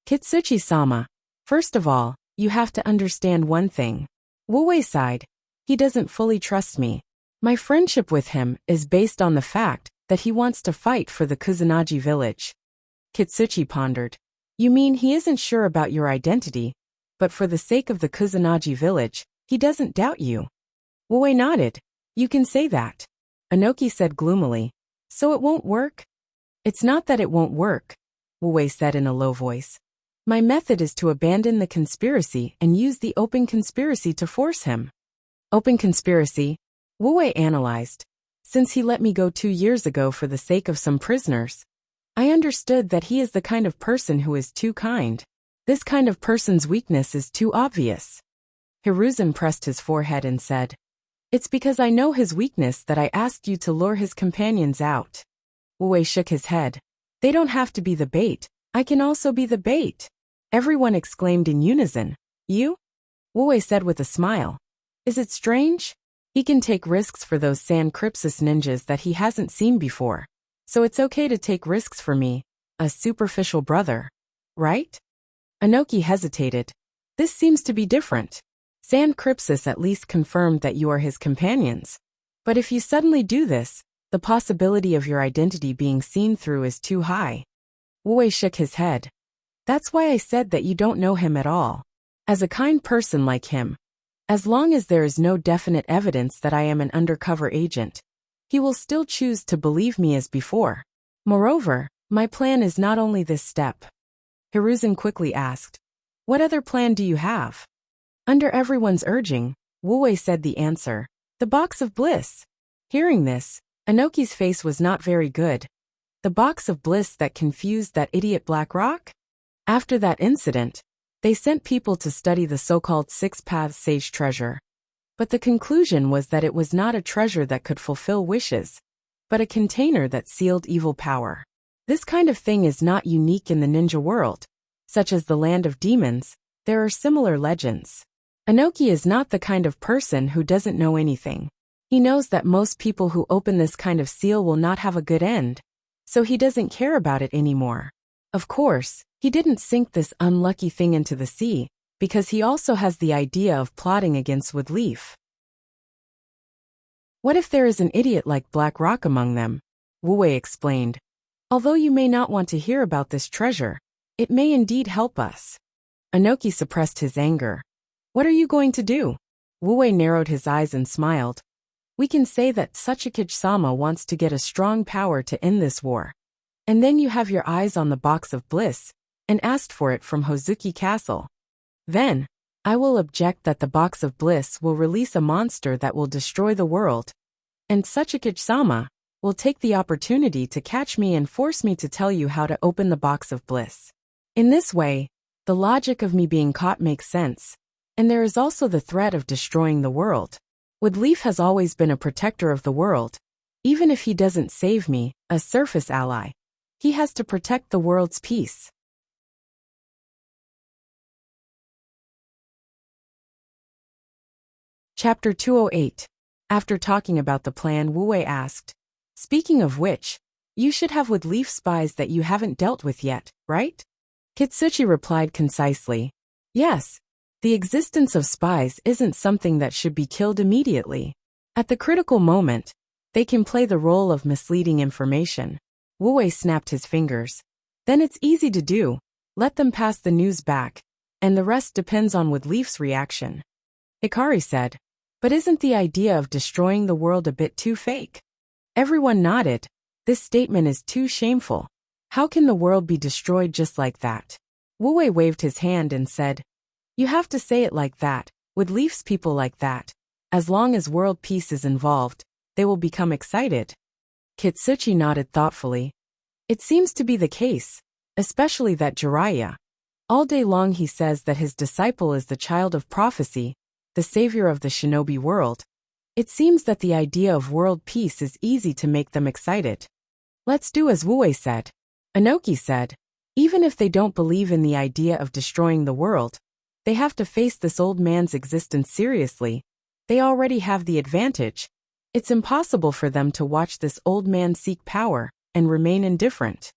Kitsuchi-sama, first of all, you have to understand one thing. Wu Wei sighed. He doesn't fully trust me. My friendship with him is based on the fact that he wants to fight for the Kusanagi village. Kitsuchi pondered. You mean he isn't sure about your identity, but for the sake of the Kusanagi village, he doesn't doubt you. Wu Wei nodded. You can say that. Inoki said gloomily. So it won't work? It's not that it won't work, Wu Wei said in a low voice. My method is to abandon the conspiracy and use the open conspiracy to force him. Open conspiracy? Wu Wei analyzed. Since he let me go 2 years ago for the sake of some prisoners, I understood that he is the kind of person who is too kind. This kind of person's weakness is too obvious. Hiruzen pressed his forehead and said, It's because I know his weakness that I asked you to lure his companions out. Wu Wei shook his head. They don't have to be the bait. I can also be the bait. Everyone exclaimed in unison. You? Wu Wei said with a smile. Is it strange? He can take risks for those San Crypsis ninjas that he hasn't seen before. So it's okay to take risks for me, a superficial brother. Right? Inoki hesitated. This seems to be different. San Crypsis at least confirmed that you are his companions. But if you suddenly do this, the possibility of your identity being seen through is too high. Wu Wei shook his head. That's why I said that you don't know him at all. As a kind person like him, as long as there is no definite evidence that I am an undercover agent, he will still choose to believe me as before. Moreover, my plan is not only this step. Hiruzen quickly asked, What other plan do you have? Under everyone's urging, Wu Wei said the answer, the box of bliss. Hearing this, Inoki's face was not very good. The box of bliss that confused that idiot Black Rock? After that incident, they sent people to study the so-called Six Paths Sage treasure. But the conclusion was that it was not a treasure that could fulfill wishes, but a container that sealed evil power. This kind of thing is not unique in the ninja world. Such as the land of demons, there are similar legends. Inoki is not the kind of person who doesn't know anything. He knows that most people who open this kind of seal will not have a good end, so he doesn't care about it anymore. Of course, he didn't sink this unlucky thing into the sea, because he also has the idea of plotting against Woodleaf. What if there is an idiot like Black Rock among them? Wu Wei explained. Although you may not want to hear about this treasure, it may indeed help us. Inoki suppressed his anger. What are you going to do? Wu Wei narrowed his eyes and smiled. We can say that Sachikage-sama wants to get a strong power to end this war. And then you have your eyes on the box of bliss, and asked for it from Hozuki Castle. Then, I will object that the box of bliss will release a monster that will destroy the world. And Sachikage-sama will take the opportunity to catch me and force me to tell you how to open the box of bliss. In this way, the logic of me being caught makes sense, and there is also the threat of destroying the world. Woodleaf has always been a protector of the world. Even if he doesn't save me, a surface ally, he has to protect the world's peace. Chapter 208. After talking about the plan, Wu Wei asked, "Speaking of which, you should have with Leaf spies that you haven't dealt with yet, right?" Kitsuchi replied concisely, "Yes. The existence of spies isn't something that should be killed immediately. At the critical moment, they can play the role of misleading information." Wu Wei snapped his fingers. "Then it's easy to do. Let them pass the news back, and the rest depends on Wood Leaf's reaction." Hikari said, "But isn't the idea of destroying the world a bit too fake?" Everyone nodded. "This statement is too shameful. How can the world be destroyed just like that?" Wu Wei waved his hand and said, "You have to say it like that. Wood Leaf's people like that. As long as world peace is involved, they will become excited." Kitsuchi nodded thoughtfully. "It seems to be the case, especially that Jiraiya. All day long he says that his disciple is the child of prophecy, the savior of the shinobi world. It seems that the idea of world peace is easy to make them excited." "Let's do as Wu Wei said." Inoki said, "Even if they don't believe in the idea of destroying the world, they have to face this old man's existence seriously. They already have the advantage. It's impossible for them to watch this old man seek power and remain indifferent."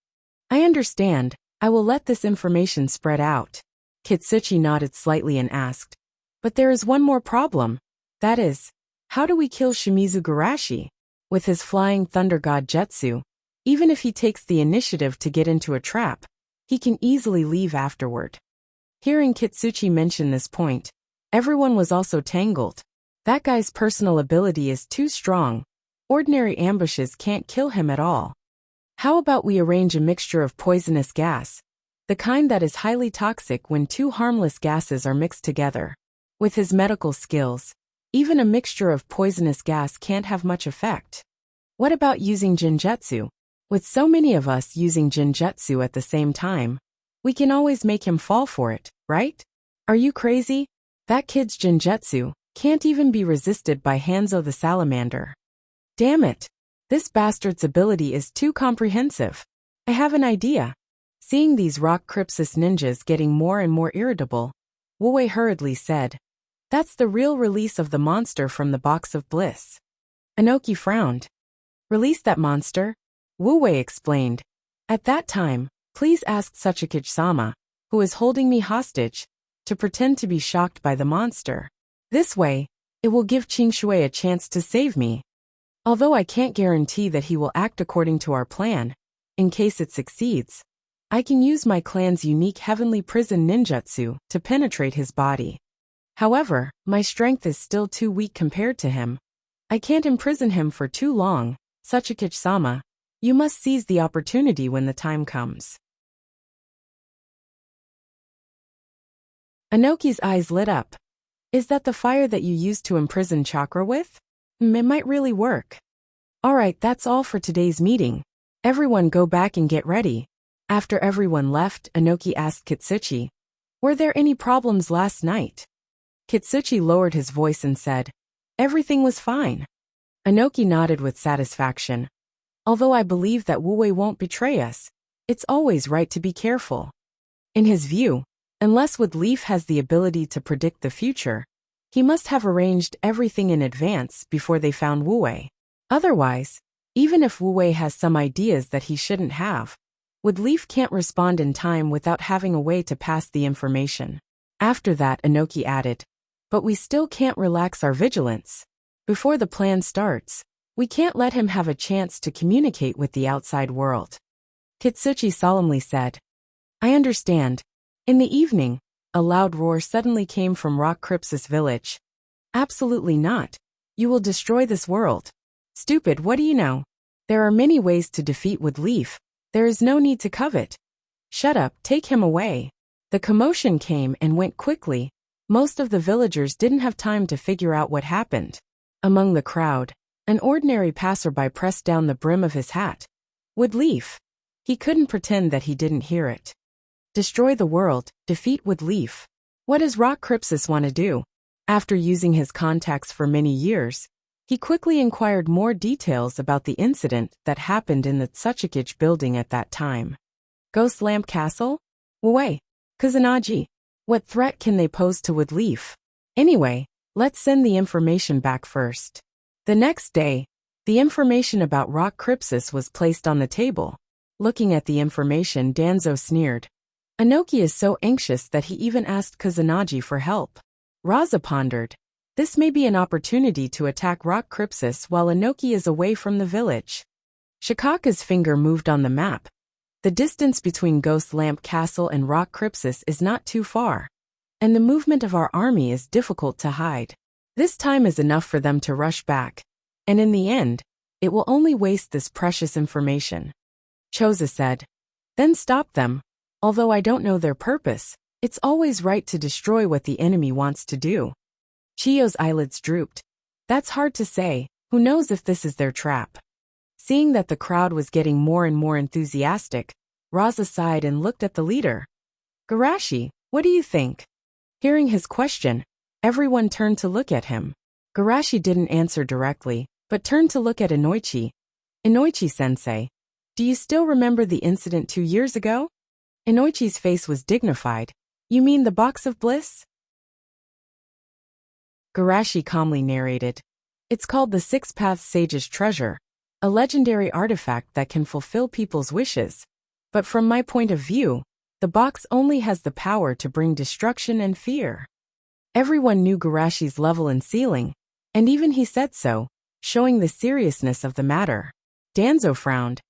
"I understand. I will let this information spread out." Kitsuchi nodded slightly and asked, "But there is one more problem. That is, how do we kill Shimizu Garashi? With his flying thunder god Jetsu, even if he takes the initiative to get into a trap, he can easily leave afterward." Hearing Kitsuchi mention this point, everyone was also tangled. That guy's personal ability is too strong. Ordinary ambushes can't kill him at all. "How about we arrange a mixture of poisonous gas, the kind that is highly toxic when two harmless gases are mixed together? With his medical skills, even a mixture of poisonous gas can't have much effect. What about using Jinjutsu? With so many of us using Jinjutsu at the same time, we can always make him fall for it, right? Are you crazy? That kid's Jinjutsu can't even be resisted by Hanzo the Salamander. Damn it! This bastard's ability is too comprehensive. I have an idea." Seeing these rock Crypsis ninjas getting more and more irritable, Wu Wei hurriedly said, "That's the real release of the monster from the box of bliss." Inoki frowned. "Release that monster?" Wu Wei explained. "At that time, please ask Tsuchikage-sama, who is holding me hostage, to pretend to be shocked by the monster. This way, it will give Qingshui a chance to save me. Although I can't guarantee that he will act according to our plan, in case it succeeds, I can use my clan's unique heavenly prison ninjutsu to penetrate his body. However, my strength is still too weak compared to him. I can't imprison him for too long. Tsuchikage-sama, you must seize the opportunity when the time comes." Inoki's eyes lit up. "Is that the fire that you used to imprison chakra with? It might really work." "Alright, that's all for today's meeting. Everyone go back and get ready." After everyone left, Inoki asked Kitsuchi, "Were there any problems last night?" Kitsuchi lowered his voice and said, "Everything was fine." Inoki nodded with satisfaction. "Although I believe that Wu Wei won't betray us, it's always right to be careful." In his view, unless Wood Leaf has the ability to predict the future, he must have arranged everything in advance before they found Wu Wei. Otherwise, even if Wu Wei has some ideas that he shouldn't have, Wood Leaf can't respond in time without having a way to pass the information. After that, Inoki added, "But we still can't relax our vigilance. Before the plan starts, we can't let him have a chance to communicate with the outside world." Kitsuchi solemnly said, "I understand." In the evening, a loud roar suddenly came from Rock Crypsis village. "Absolutely not. You will destroy this world. Stupid, what do you know? There are many ways to defeat Wood Leaf. There is no need to covet." "Shut up, take him away." The commotion came and went quickly. Most of the villagers didn't have time to figure out what happened. Among the crowd, an ordinary passerby pressed down the brim of his hat. Wood Leaf. He couldn't pretend that he didn't hear it. Destroy the world, defeat Wood Leaf. What does Rock Crypsis want to do? After using his contacts for many years, he quickly inquired more details about the incident that happened in the Tsuchikage building at that time. Ghost Lamp Castle? Wu Wei. Kusanagi. What threat can they pose to Wood Leaf? Anyway, Let's send the information back first. The next day, the information about rock crypsis was placed on the table. Looking at the information, Danzo sneered. Inoki is so anxious that he even asked Kusanagi for help. Raza pondered. This may be an opportunity to attack rock crypsis while Inoki is away from the village. Shikaka's finger moved on the map. The distance between Ghost Lamp Castle and rock crypsis is not too far, and the movement of our army is difficult to hide. This time is enough for them to rush back, and in the end, it will only waste this precious information. Choza said. Then stop them. Although I don't know their purpose, it's always right to destroy what the enemy wants to do. Chiyo's eyelids drooped. That's hard to say, who knows if this is their trap. Seeing that the crowd was getting more and more enthusiastic, Raza sighed and looked at the leader. Garashi, what do you think? Hearing his question, everyone turned to look at him. Garashi didn't answer directly, but turned to look at Inoichi. Inoichi-sensei, do you still remember the incident 2 years ago? Inoichi's face was dignified. You mean the box of bliss? Garashi calmly narrated. It's called the Six Paths Sage's Treasure, a legendary artifact that can fulfill people's wishes. But from my point of view, the box only has the power to bring destruction and fear. Everyone knew Garashi's level and ceiling, and even he said so, showing the seriousness of the matter. Danzo frowned.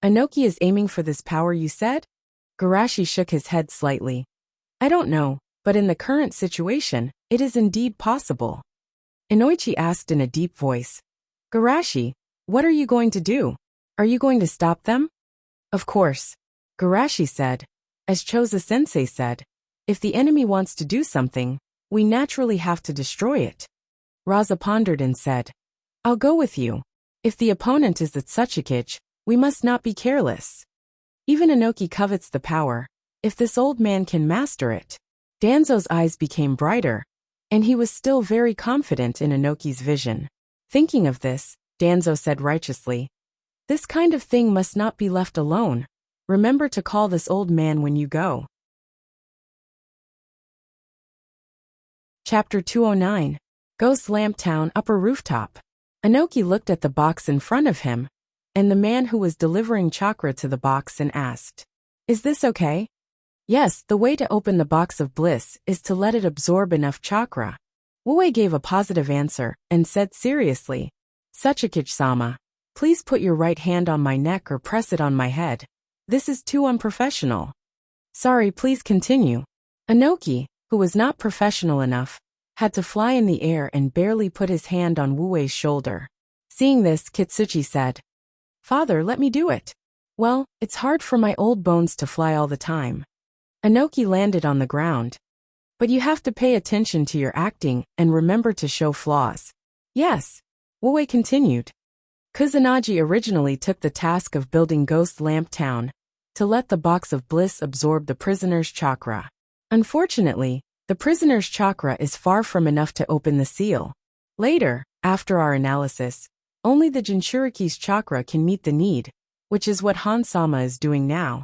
Inoki is aiming for this power, you said? Garashi shook his head slightly. I don't know, but in the current situation, it is indeed possible. Inoichi asked in a deep voice. Garashi, what are you going to do? Are you going to stop them? Of course. Garashi said. As Choza-sensei said, if the enemy wants to do something, we naturally have to destroy it. Raza pondered and said, I'll go with you. If the opponent is the Tsuchikage, we must not be careless. Even Inoki covets the power, if this old man can master it. Danzo's eyes became brighter, and he was still very confident in Inoki's vision. Thinking of this, Danzo said righteously, this kind of thing must not be left alone. Remember to call this old man when you go. Chapter 209. Ghost Lamp Town Upper Rooftop. Inoki looked at the box in front of him, and the man who was delivering chakra to the box and asked, Is this okay? Yes, the way to open the box of bliss is to let it absorb enough chakra. Wu-Wei gave a positive answer and said seriously, Tsuchikage-sama, please put your right hand on my neck or press it on my head. This is too unprofessional. Sorry, please continue. Inoki, who was not professional enough, had to fly in the air and barely put his hand on Wu-Wei's shoulder. Seeing this, Kitsuchi said, Father, let me do it. Well, it's hard for my old bones to fly all the time. Inoki landed on the ground. But you have to pay attention to your acting and remember to show flaws. Yes. Wu-Wei continued. Kusanagi originally took the task of building Ghost Lamp Town to let the box of bliss absorb the prisoner's chakra. Unfortunately, the prisoner's chakra is far from enough to open the seal. Later, after our analysis, only the Jinchuriki's chakra can meet the need, which is what Hansama is doing now.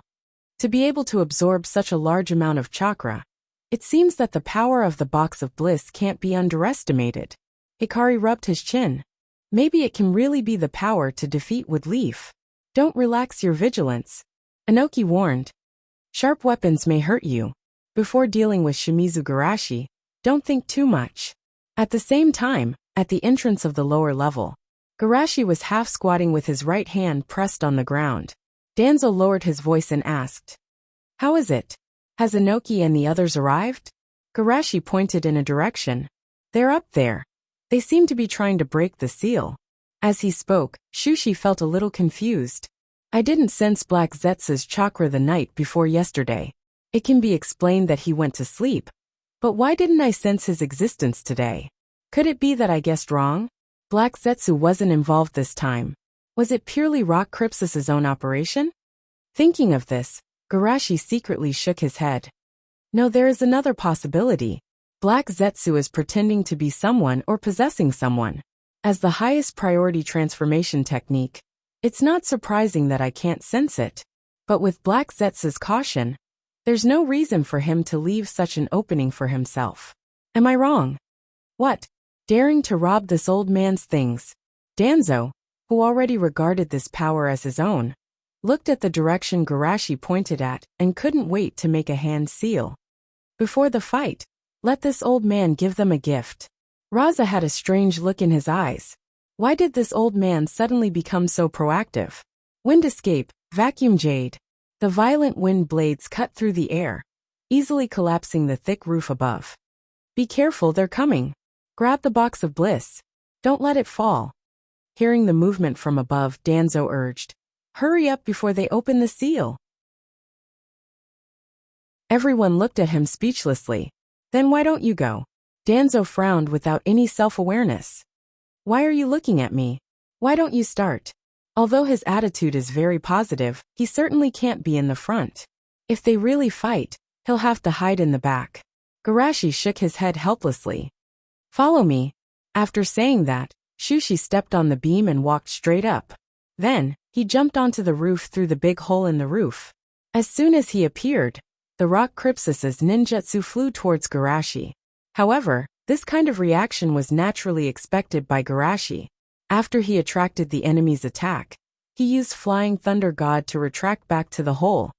To be able to absorb such a large amount of chakra, it seems that the power of the box of bliss can't be underestimated. Hikari rubbed his chin. Maybe it can really be the power to defeat Woodleaf. Don't relax your vigilance. Inoki warned. Sharp weapons may hurt you. Before dealing with Shimizu Garashi, don't think too much. At the same time, at the entrance of the lower level, Garashi was half squatting with his right hand pressed on the ground. Danzo lowered his voice and asked, How is it? Has Inoki and the others arrived? Garashi pointed in a direction. They're up there. They seem to be trying to break the seal. As he spoke, Shushi felt a little confused. I didn't sense Black Zetsu's chakra the night before yesterday. It can be explained that he went to sleep. But why didn't I sense his existence today? Could it be that I guessed wrong? Black Zetsu wasn't involved this time. Was it purely Rock Crypsis' own operation? Thinking of this, Garashi secretly shook his head. No, there is another possibility. Black Zetsu is pretending to be someone or possessing someone. As the highest priority transformation technique, it's not surprising that I can't sense it. But with Black Zetsu's caution, there's no reason for him to leave such an opening for himself. Am I wrong? What? daring to rob this old man's things. Danzo, who already regarded this power as his own, looked at the direction Garashi pointed at and couldn't wait to make a hand seal. Before the fight, let this old man give them a gift. Raza had a strange look in his eyes. Why did this old man suddenly become so proactive? Wind escape, vacuum jade. The violent wind blades cut through the air, easily collapsing the thick roof above. Be careful, they're coming. Grab the box of bliss. Don't let it fall. Hearing the movement from above, Danzo urged, hurry up before they open the seal. Everyone looked at him speechlessly. Then why don't you go? Danzo frowned without any self-awareness. Why are you looking at me? Why don't you start? Although his attitude is very positive, he certainly can't be in the front. If they really fight, he'll have to hide in the back. Garashi shook his head helplessly. Follow me. After saying that, Shushi stepped on the beam and walked straight up. Then, he jumped onto the roof through the big hole in the roof. As soon as he appeared, the rock Crypsis's ninjutsu flew towards Garashi. However, this kind of reaction was naturally expected by Garashi. After he attracted the enemy's attack, he used Flying Thunder God to retract back to the hole,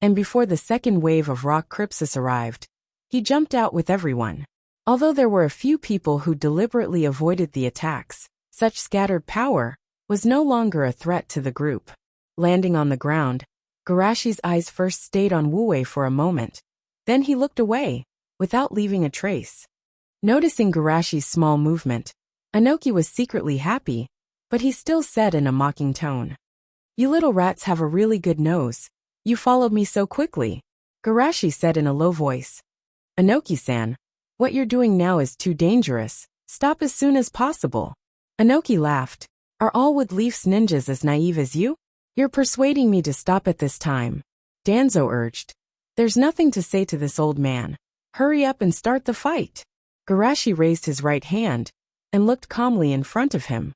and before the second wave of rock Crypsis arrived, he jumped out with everyone. Although there were a few people who deliberately avoided the attacks, such scattered power was no longer a threat to the group. Landing on the ground, Garashi's eyes first stayed on Wu-Wei for a moment. Then he looked away, without leaving a trace. Noticing Garashi's small movement, Anoki was secretly happy, but he still said in a mocking tone, "You little rats have a really good nose. You followed me so quickly." Garashi said in a low voice, "Anoki-san, what you're doing now is too dangerous. Stop as soon as possible." Anoki laughed. "Are all Wood Leaf's ninjas as naive as you? You're persuading me to stop at this time." Danzo urged, "There's nothing to say to this old man. Hurry up and start the fight." Garashi raised his right hand and looked calmly in front of him.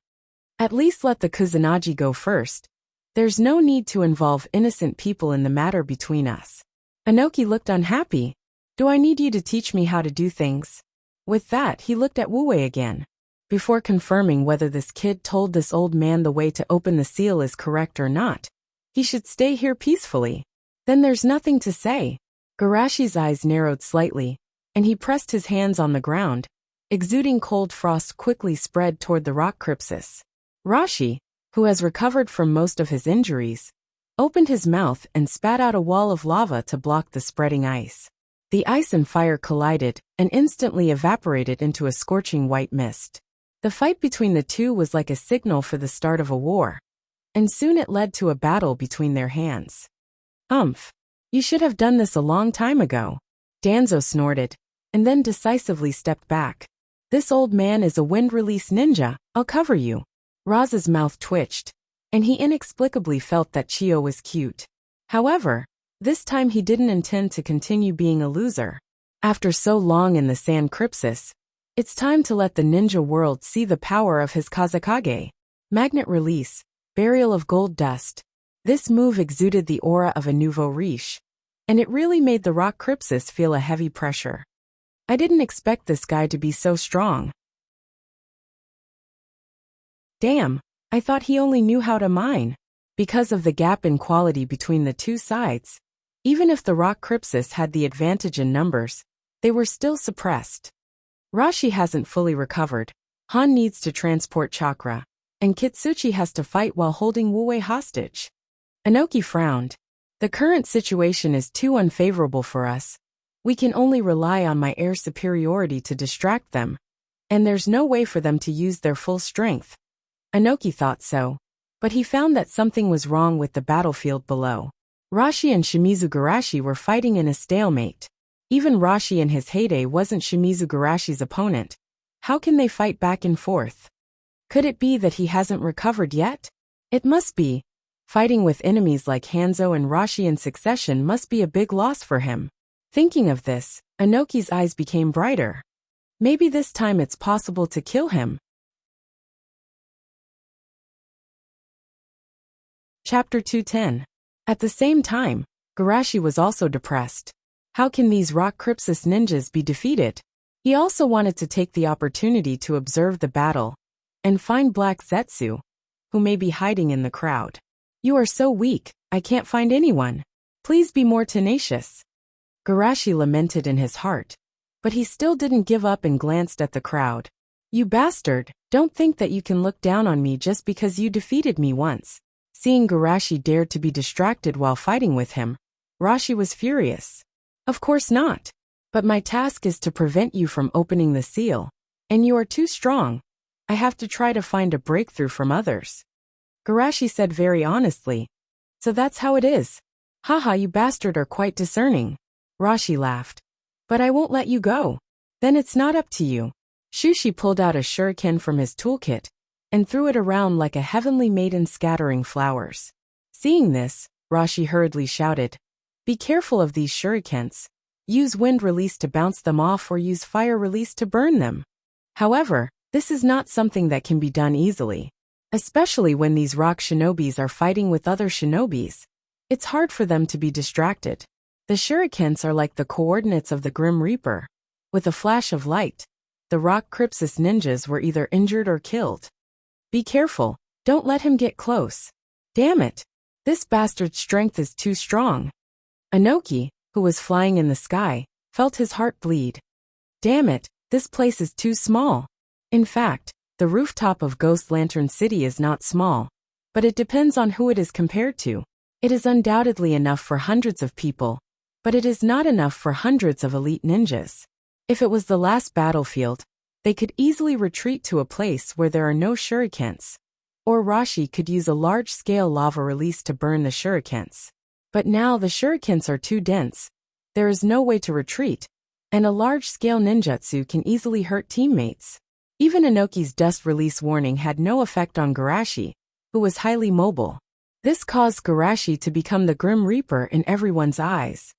"At least let the Kusanagi go first. There's no need to involve innocent people in the matter between us." Anoki looked unhappy. "Do I need you to teach me how to do things?" With that, he looked at Wu-Wei again. Before confirming whether this kid told this old man the way to open the seal is correct or not, he should stay here peacefully. Then there's nothing to say. Garashi's eyes narrowed slightly, and he pressed his hands on the ground. Exuding cold frost quickly spread toward the rock Crypsis. Rashi, who has recovered from most of his injuries, opened his mouth and spat out a wall of lava to block the spreading ice. The ice and fire collided and instantly evaporated into a scorching white mist. The fight between the two was like a signal for the start of a war, and soon it led to a battle between their hands. You should have done this a long time ago." Danzo snorted, and then decisively stepped back. "This old man is a wind-release ninja, I'll cover you." Raza's mouth twitched, and he inexplicably felt that Chio was cute. However, this time he didn't intend to continue being a loser. After so long in the Sand Crypsis, it's time to let the ninja world see the power of his Kazekage. Magnet release, burial of gold dust. This move exuded the aura of a nouveau riche, and it really made the rock Crypsis feel a heavy pressure. I didn't expect this guy to be so strong. Damn, I thought he only knew how to mine. Because of the gap in quality between the two sides, even if the rock Crypsis had the advantage in numbers, they were still suppressed. Rashi hasn't fully recovered, Han needs to transport chakra, and Kitsuchi has to fight while holding Wu-Wei hostage. Anoki frowned. "The current situation is too unfavorable for us. We can only rely on my air superiority to distract them, and there's no way for them to use their full strength." Anoki thought so, but he found that something was wrong with the battlefield below. Rashi and Shimizu Garashi were fighting in a stalemate. Even Rashi in his heyday wasn't Shimizu Garashi's opponent. How can they fight back and forth? Could it be that he hasn't recovered yet? It must be. Fighting with enemies like Hanzo and Rashi in succession must be a big loss for him. Thinking of this, Anoki's eyes became brighter. Maybe this time it's possible to kill him. Chapter 210. At the same time, Garashi was also depressed. How can these rock Crypsis ninjas be defeated? He also wanted to take the opportunity to observe the battle and find Black Zetsu, who may be hiding in the crowd. You are so weak, I can't find anyone. Please be more tenacious. Garashi lamented in his heart, but he still didn't give up and glanced at the crowd. You bastard, don't think that you can look down on me just because you defeated me once. Seeing Garashi dare to be distracted while fighting with him, Rashi was furious. Of course not. But my task is to prevent you from opening the seal, and you are too strong. I have to try to find a breakthrough from others. Garashi said very honestly. So that's how it is. Haha, you bastard are quite discerning. Rashi laughed. But I won't let you go. Then it's not up to you. Shushi pulled out a shuriken from his toolkit and threw it around like a heavenly maiden scattering flowers. Seeing this, Rashi hurriedly shouted, Be careful of these shurikens. Use wind release to bounce them off or use fire release to burn them. However, this is not something that can be done easily. Especially when these rock shinobis are fighting with other shinobis. It's hard for them to be distracted. The shurikens are like the coordinates of the Grim Reaper. With a flash of light, the rock Crypsis ninjas were either injured or killed. Be careful, don't let him get close. Damn it! This bastard's strength is too strong. Anoki, who was flying in the sky, felt his heart bleed. Damn it, this place is too small. In fact, the rooftop of Ghost Lantern City is not small, but it depends on who it is compared to. It is undoubtedly enough for hundreds of people, but it is not enough for hundreds of elite ninjas. If it was the last battlefield, they could easily retreat to a place where there are no shurikens. Or Rashi could use a large-scale lava release to burn the shurikens. But now the shurikens are too dense. There is no way to retreat, and a large-scale ninjutsu can easily hurt teammates. Even Anoki's dust release warning had no effect on Garashi, who was highly mobile. This caused Garashi to become the Grim Reaper in everyone's eyes.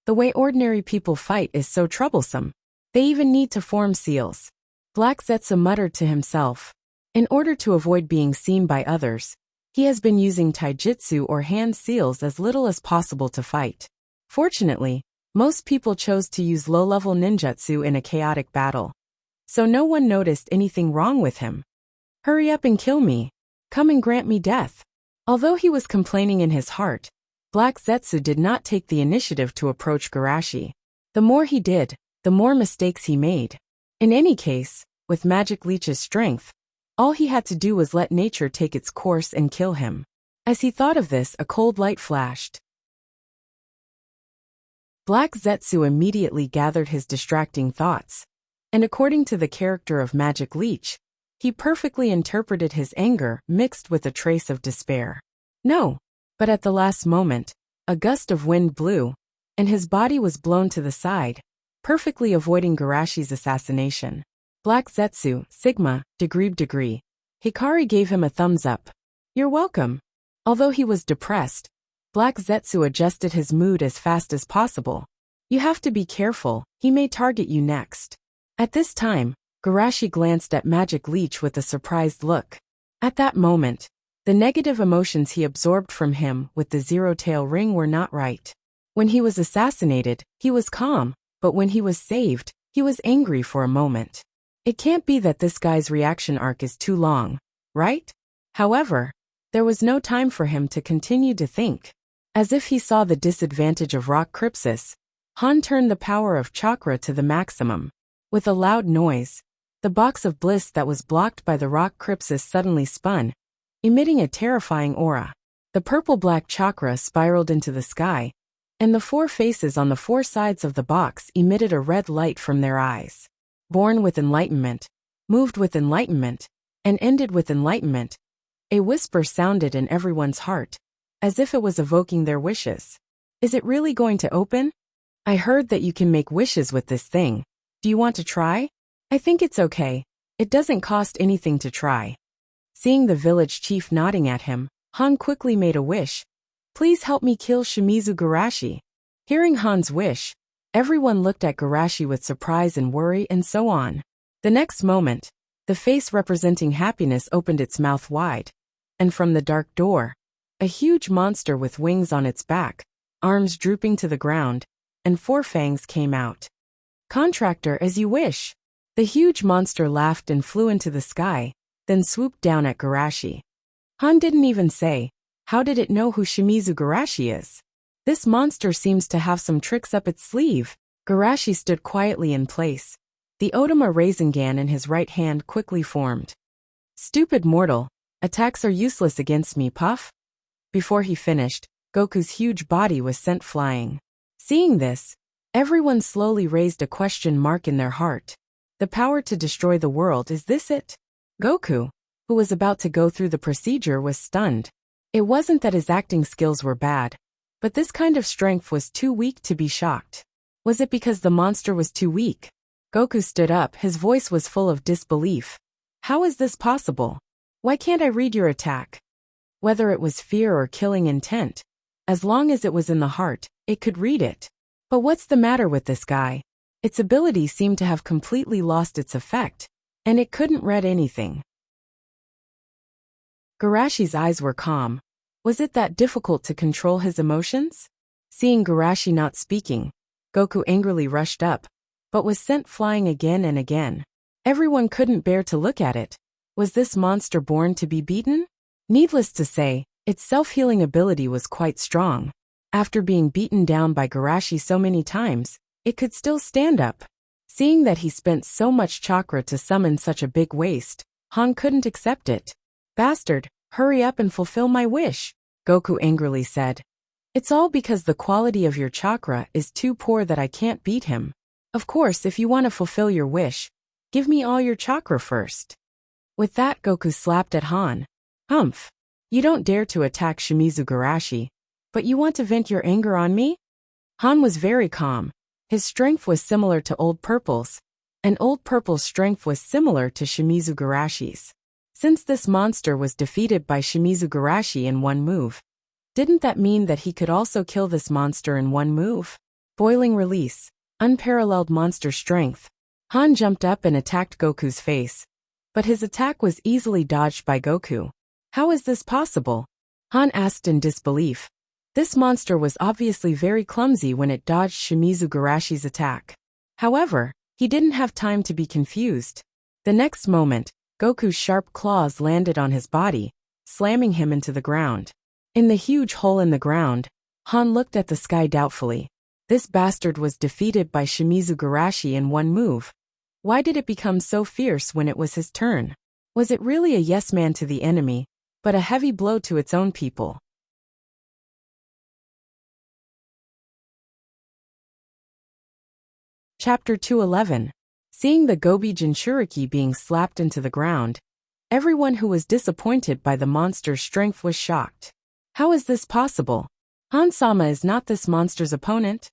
The way ordinary people fight is so troublesome. They even need to form seals. Black Zetsu muttered to himself. In order to avoid being seen by others, he has been using taijutsu or hand seals as little as possible to fight. Fortunately, most people chose to use low-level ninjutsu in a chaotic battle. So no one noticed anything wrong with him. Hurry up and kill me. Come and grant me death. Although he was complaining in his heart, Black Zetsu did not take the initiative to approach Garashi. The more he did, the more mistakes he made. In any case, with Magic Leech's strength, all he had to do was let nature take its course and kill him. As he thought of this, a cold light flashed. Black Zetsu immediately gathered his distracting thoughts, and according to the character of Magic Leech, he perfectly interpreted his anger mixed with a trace of despair. No, but at the last moment, a gust of wind blew, and his body was blown to the side, perfectly avoiding Garashi's assassination. Black Zetsu, Sigma, degree. Hikari gave him a thumbs up. You're welcome. Although he was depressed, Black Zetsu adjusted his mood as fast as possible. You have to be careful, he may target you next. At this time, Garashi glanced at Magic Leech with a surprised look. At that moment, the negative emotions he absorbed from him with the zero-tail ring were not right. When he was assassinated, he was calm, but when he was saved, he was angry for a moment. It can't be that this guy's reaction arc is too long, right? However, there was no time for him to continue to think. As if he saw the disadvantage of rock Crypsis, Han turned the power of chakra to the maximum. With a loud noise, the box of bliss that was blocked by the rock Crypsis suddenly spun, emitting a terrifying aura. The purple-black chakra spiraled into the sky, and the four faces on the four sides of the box emitted a red light from their eyes. Born with enlightenment, moved with enlightenment, and ended with enlightenment, a whisper sounded in everyone's heart, as if it was evoking their wishes. Is it really going to open? I heard that you can make wishes with this thing. Do you want to try? I think it's okay. It doesn't cost anything to try. Seeing the village chief nodding at him, Han quickly made a wish. Please help me kill Shimizu Garashi. Hearing Han's wish, everyone looked at Garashi with surprise and worry and so on. The next moment, the face representing happiness opened its mouth wide, and from the dark door, a huge monster with wings on its back, arms drooping to the ground, and four fangs came out. Contractor, as you wish. The huge monster laughed and flew into the sky, then swooped down at Garashi. Han didn't even say, how did it know who Shimizu Garashi is? This monster seems to have some tricks up its sleeve. Garashi stood quietly in place. The Otama Rasengan in his right hand quickly formed. Stupid mortal, attacks are useless against me, puff. Before he finished, Goku's huge body was sent flying. Seeing this, everyone slowly raised a question mark in their heart. The power to destroy the world, is this it? Goku, who was about to go through the procedure, was stunned. It wasn't that his acting skills were bad, but this kind of strength was too weak to be shocked. Was it because the monster was too weak? Goku stood up, his voice was full of disbelief. How is this possible? Why can't I read your attack? Whether it was fear or killing intent, as long as it was in the heart, it could read it. But what's the matter with this guy? Its ability seemed to have completely lost its effect, and it couldn't read anything. Garashi's eyes were calm. Was it that difficult to control his emotions? Seeing Garashi not speaking, Goku angrily rushed up, but was sent flying again and again. Everyone couldn't bear to look at it. Was this monster born to be beaten? Needless to say, its self-healing ability was quite strong. After being beaten down by Garashi so many times, it could still stand up. Seeing that he spent so much chakra to summon such a big waste, Han couldn't accept it. Bastard, hurry up and fulfill my wish, Goku angrily said. It's all because the quality of your chakra is too poor that I can't beat him. Of course, if you want to fulfill your wish, give me all your chakra first. With that, Goku slapped at Han. Humph. You don't dare to attack Shimizu Garashi, but you want to vent your anger on me? Han was very calm. His strength was similar to Old Purple's, and Old Purple's strength was similar to Shimizu Garashi's. Since this monster was defeated by Shimizu Garashi in one move, didn't that mean that he could also kill this monster in one move? Boiling release, unparalleled monster strength. Han jumped up and attacked Goku's face, but his attack was easily dodged by Goku. How is this possible? Han asked in disbelief. This monster was obviously very clumsy when it dodged Shimizu Garashi's attack. However, he didn't have time to be confused. The next moment, Goku's sharp claws landed on his body, slamming him into the ground. In the huge hole in the ground, Han looked at the sky doubtfully. This bastard was defeated by Shimizu Garashi in one move. Why did it become so fierce when it was his turn? Was it really a yes man to the enemy, but a heavy blow to its own people? Chapter 211. Seeing the Gobi Jinchuriki being slapped into the ground, everyone who was disappointed by the monster's strength was shocked. How is this possible? Han-sama is not this monster's opponent.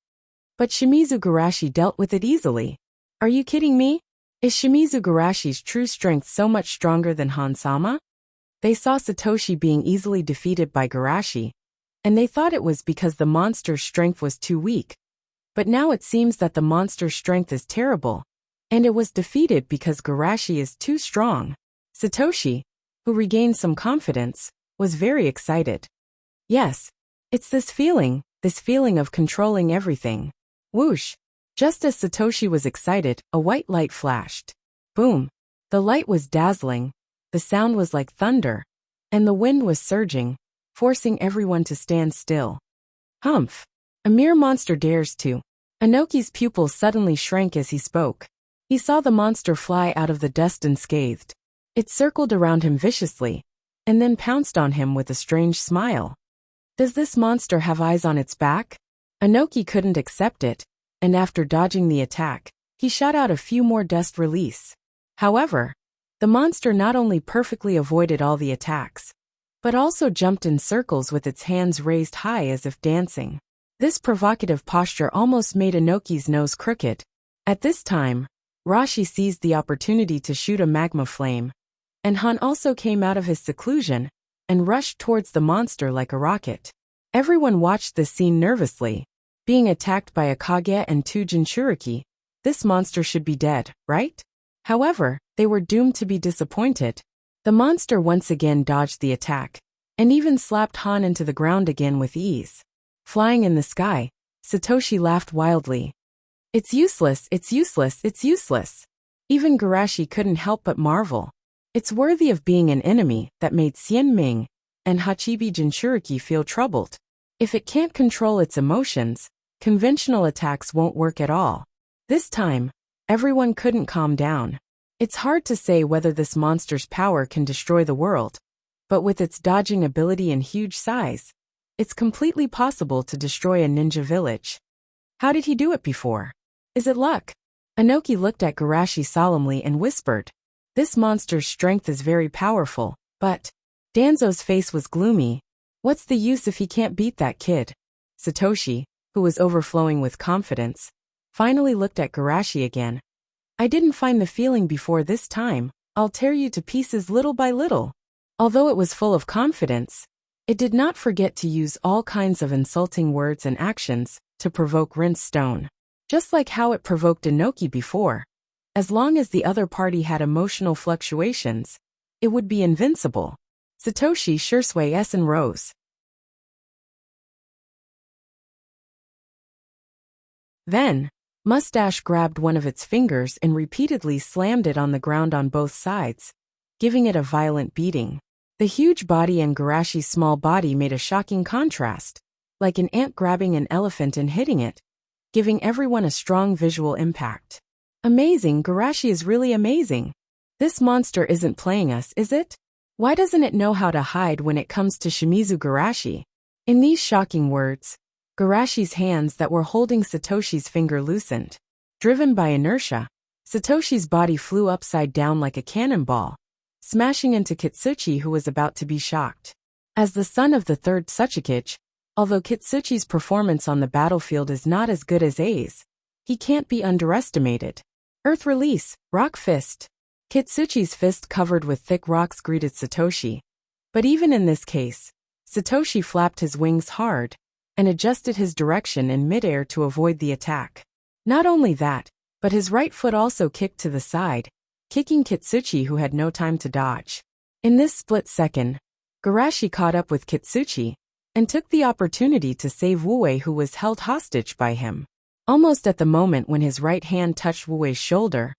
But Shimizu Garashi dealt with it easily. Are you kidding me? Is Shimizu Garashi's true strength so much stronger than Han-sama? They saw Satoshi being easily defeated by Garashi, and they thought it was because the monster's strength was too weak. But now it seems that the monster's strength is terrible, and it was defeated because Garashi is too strong. Satoshi, who regained some confidence, was very excited. Yes, it's this feeling of controlling everything. Whoosh! Just as Satoshi was excited, a white light flashed. Boom! The light was dazzling, the sound was like thunder, and the wind was surging, forcing everyone to stand still. Humph! A mere monster dares to. Inoki's pupils suddenly shrank as he spoke. He saw the monster fly out of the dust unscathed. It circled around him viciously, and then pounced on him with a strange smile. Does this monster have eyes on its back? Inoki couldn't accept it, and after dodging the attack, he shot out a few more dust release. However, the monster not only perfectly avoided all the attacks, but also jumped in circles with its hands raised high as if dancing. This provocative posture almost made Inoki's nose crooked. At this time, Rashi seized the opportunity to shoot a magma flame, and Han also came out of his seclusion and rushed towards the monster like a rocket. Everyone watched this scene nervously. Being attacked by a Kage and two Jinchuriki, this monster should be dead, right? However, they were doomed to be disappointed. The monster once again dodged the attack, and even slapped Han into the ground again with ease. Flying in the sky, Satoshi laughed wildly. It's useless, it's useless, it's useless. Even Garashi couldn't help but marvel. It's worthy of being an enemy that made Xian Ming and Hachibi Jinchuriki feel troubled. If it can't control its emotions, conventional attacks won't work at all. This time, everyone couldn't calm down. It's hard to say whether this monster's power can destroy the world, but with its dodging ability and huge size, it's completely possible to destroy a ninja village. How did he do it before? Is it luck? Inoki looked at Garashi solemnly and whispered, "This monster's strength is very powerful, but..." Danzo's face was gloomy. What's the use if he can't beat that kid? Satoshi, who was overflowing with confidence, finally looked at Garashi again. I didn't find the feeling before this time. I'll tear you to pieces little by little. Although it was full of confidence, it did not forget to use all kinds of insulting words and actions to provoke Rince Stone. Just like how it provoked Inoki before. As long as the other party had emotional fluctuations, it would be invincible. Satoshi Shursui Essen rose. Then, Mustache grabbed one of its fingers and repeatedly slammed it on the ground on both sides, giving it a violent beating. The huge body and Garashi's small body made a shocking contrast, like an ant grabbing an elephant and hitting it, giving everyone a strong visual impact. Amazing, Garashi is really amazing. This monster isn't playing us, is it? Why doesn't it know how to hide when it comes to Shimizu Garashi? In these shocking words, Garashi's hands that were holding Satoshi's finger loosened. Driven by inertia, Satoshi's body flew upside down like a cannonball, smashing into Kitsuchi, who was about to be shocked. As the son of the third Tsuchikage, although Kitsuchi's performance on the battlefield is not as good as A's, he can't be underestimated. Earth release, rock fist. Kitsuchi's fist covered with thick rocks greeted Satoshi. But even in this case, Satoshi flapped his wings hard and adjusted his direction in midair to avoid the attack. Not only that, but his right foot also kicked to the side, kicking Kitsuchi, who had no time to dodge. In this split second, Garashi caught up with Kitsuchi and took the opportunity to save Wuwei, who was held hostage by him. Almost at the moment when his right hand touched Wuwei's shoulder,